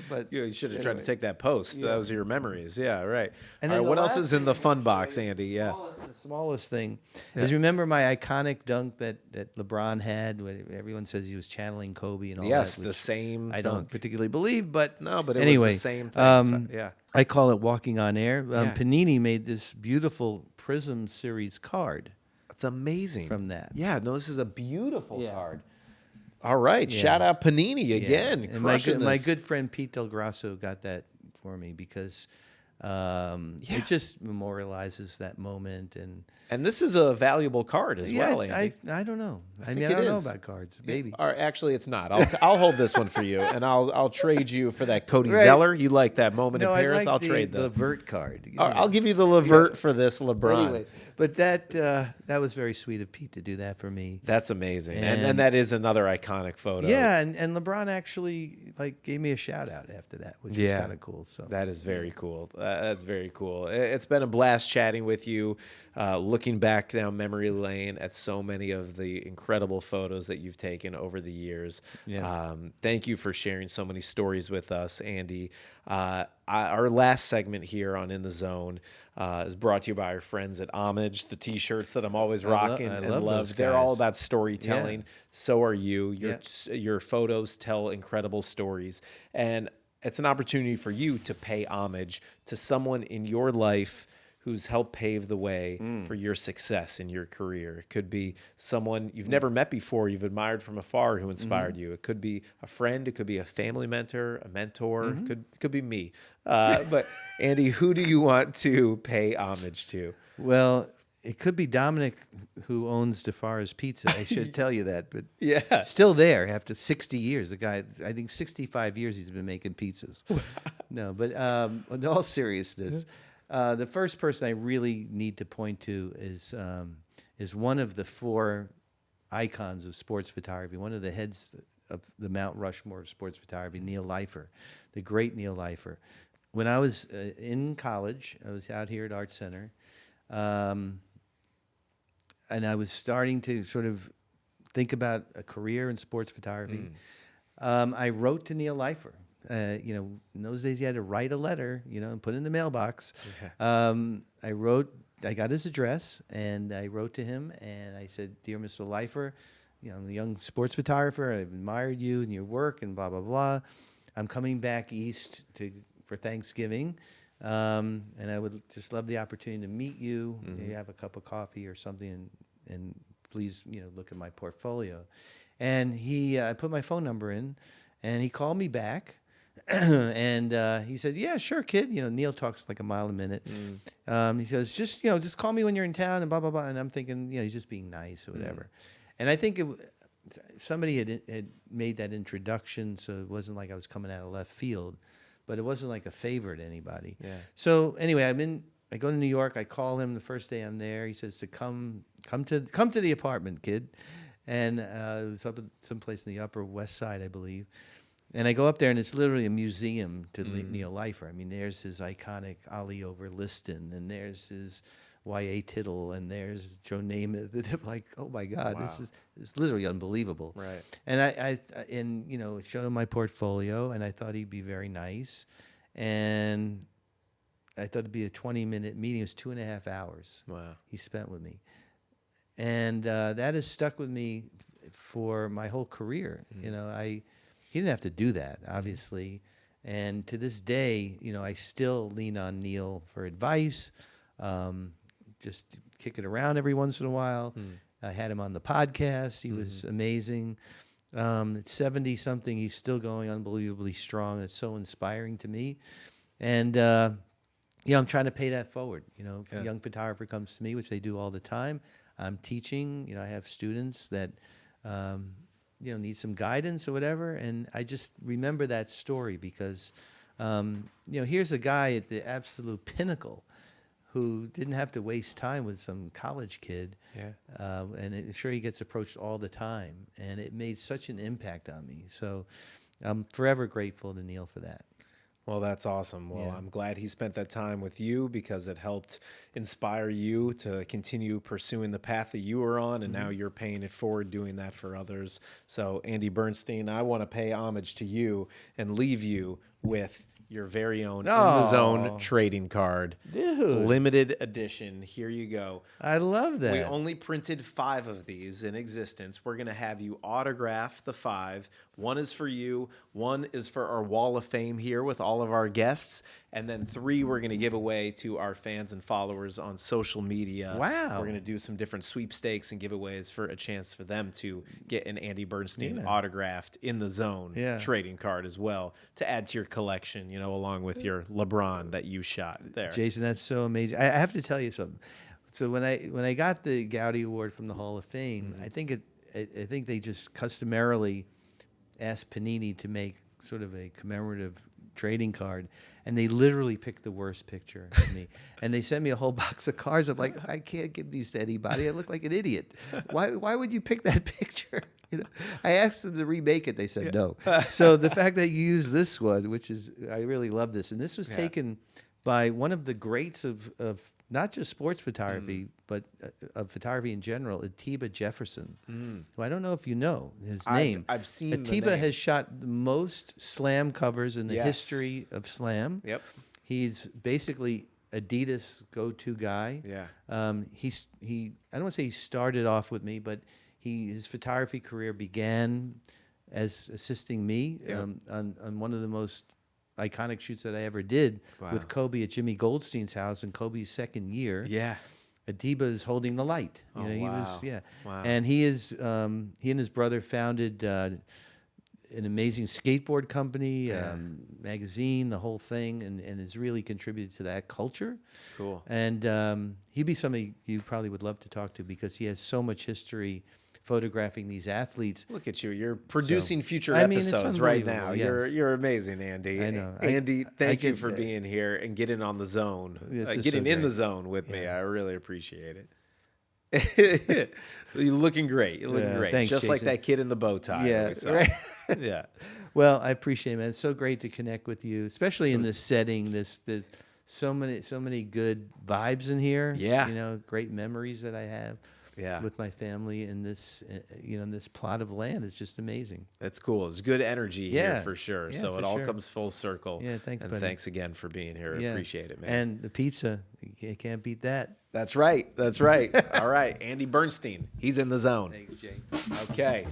But You should have tried to take that post. Yeah. Those are your memories. Yeah, right. And All then right, the what else last is in thing the I fun can box, show you, Andy? Yeah. The smallest thing is, remember my iconic dunk that LeBron had, where everyone says he was channeling Kobe and all that. Yes, the which same I don't dunk. particularly believe, but No, but it anyway, was the same thing. Yeah. I call it walking on air. Yeah. Panini made this beautiful Prism Series card It's amazing. from that. Yeah, no, this is a beautiful Yeah. card. All right, Yeah. shout out Panini again. And my crushing my this. good friend Pete Del Grasso got that for me because it just memorializes that moment. And this is a valuable card as well, Andy. I don't know. I think mean, I it don't know is. about cards, maybe. Or actually, it's not. I'll hold this one for you, and I'll trade you for that Cody Right. Zeller. You like that moment No, in I Paris? like I'll the trade that. Levert card. I'll give you the Levert for this LeBron. Anyway, but that was very sweet of Pete to do that for me. That's amazing, and And- that is another iconic photo. Yeah, and LeBron actually gave me a shout out after that, which was kind of cool. So That is very cool. That's very cool. It's been a blast chatting with you, looking back down memory lane at so many of the incredible photos that you've taken over the years. Yeah. Thank you for sharing so many stories with us, Andy. Our last segment here on In the Zone is brought to you by our friends at Homage, the T-shirts that I'm always rocking I and love love. those They're all guys. about storytelling. So are you. Yeah. Your photos tell incredible stories, and it's an opportunity for you to pay homage to someone in your life who's helped pave the way for your success in your career. It could be someone you've never met before, you've admired from afar, who inspired you. It could be a friend. It could be a family mentor, a mentor. It could be me. But Andy, who do you want to pay homage to? well, it could be Dominic, who owns DeFara's Pizza. I should tell you that, but Yeah. still there after 60 years. The guy, I think 65 years he's been making pizzas. No, but in all seriousness, the first person I really need to point to is one of the four icons of sports photography, one of the heads of the Mount Rushmore of sports photography, Neil Leifer, the great Neil Leifer. When I was in college, I was out here at Art Center, and I was starting to sort of think about a career in sports photography. I wrote to Neil Leifer. In those days you had to write a letter, and put it in the mailbox. I got his address, and I wrote to him, and I said, "Dear Mr. Leifer, I'm a young sports photographer. I've admired you and your work, and blah blah blah. I'm coming back east for Thanksgiving, and I would just love the opportunity to meet you. Maybe have a cup of coffee or something, and please, look at my portfolio." And I put my phone number in, and he called me back. And he said, "Yeah, sure, kid." Neil talks like a mile a minute. He says, just call me when you're in town," and blah blah blah. And I'm thinking, he's just being nice or whatever. And I think somebody had made that introduction, so it wasn't like I was coming out of left field, but it wasn't like a favor to anybody. Yeah. So anyway, I go to New York. I call him the first day I'm there. He says to come to the apartment, kid. And it was up at someplace in the Upper West Side, I believe. And I go up there, and it's literally a museum to Neil Leifer. I mean, there's his iconic Ollie over Liston, and there's his Y.A. Tittle, and there's Joe Namath. I'm like, oh my God, Wow. it's literally unbelievable. Right. And I showed him my portfolio, and I thought he'd be very nice. And I thought it'd be a 20-minute meeting. It was 2.5 hours. Wow. He spent with me. And that has stuck with me for my whole career. He didn't have to do that, obviously. And to this day, I still lean on Neil for advice, just kick it around every once in a while. I had him on the podcast. He was amazing. At 70-something, he's still going unbelievably strong. It's so inspiring to me. And, I'm trying to pay that forward. If a young photographer comes to me, which they do all the time, I'm teaching. I have students that need some guidance or whatever, and I just remember that story because Here's a guy at the absolute pinnacle who didn't have to waste time with some college kid. Yeah. And sure, he gets approached all the time, and it made such an impact on me. So I'm forever grateful to Neil for that. Well, that's awesome. Well, Yeah. I'm glad he spent that time with you because it helped inspire you to continue pursuing the path that you were on, and now you're paying it forward, doing that for others. So, Andy Bernstein, I want to pay homage to you and leave you with your very own In the Zone Oh. trading card. Dude. Limited edition. Here you go. I love that. We only printed 5 of these in existence. We're going to have you autograph the 5. One is for you. One is for our wall of fame here with all of our guests. And then 3 we're going to give away to our fans and followers on social media. Wow. We're going to do some different sweepstakes and giveaways for a chance for them to get an Andy Bernstein autographed In the Zone trading card as well to add to your collection, along with your LeBron that you shot there. Jason, that's so amazing. I have to tell you something. So when I got the Gowdy Award from the Hall of Fame, I think they just customarily asked Panini to make sort of a commemorative trading card, and they literally picked the worst picture of me. And they sent me a whole box of cards. I'm like, I can't give these to anybody. I look like an idiot. Why would you pick that picture? I asked them to remake it. They said no. So the fact that you use this one, which is, I really love this. And this was taken by one of the greats of not just sports photography, but of photography in general, Atiba Jefferson, who I don't know if you know his name. I've seen the Atiba name. has shot the most slam covers in the Yes. history of slam. Yep. He's basically Adidas go-to guy. Yeah. He I don't want to say he started off with me, but his photography career began as assisting me on one of the most iconic shoots that I ever did with Kobe at Jimmy Goldstein's house in Kobe's second year. Yeah. Atiba is holding the light. He wow. was Wow. and he and his brother founded an amazing skateboard company, magazine, the whole thing, and has really contributed to that culture. Cool. And he'd be somebody you probably would love to talk to because he has so much history photographing these athletes. Look at you. You're producing future I mean, it's episodes right now. unbelievable, yes. You're amazing, Andy. I know. Andy, thank you get- for being here and getting on the zone. This is Getting so in the great. zone with me. I really appreciate it. You're looking great. You're looking great. Thanks, Just like Jason. that kid in the bow tie. that we saw. right. Yeah. Well, I appreciate it, man. It's so great to connect with you, especially in this setting. There's so many good vibes in here. Yeah. Great memories that I have. Yeah. With my family in this, in this plot of land. It's just amazing. That's cool. It's good energy here Yeah. for sure. Yeah, So for it all sure. comes full circle. Yeah, thanks, And buddy. thanks again for being here. Yeah. Appreciate it, man. And the pizza, you can't beat that. That's right. That's right. All right. Andy Bernstein. He's in the zone. Thanks, Jay. Okay.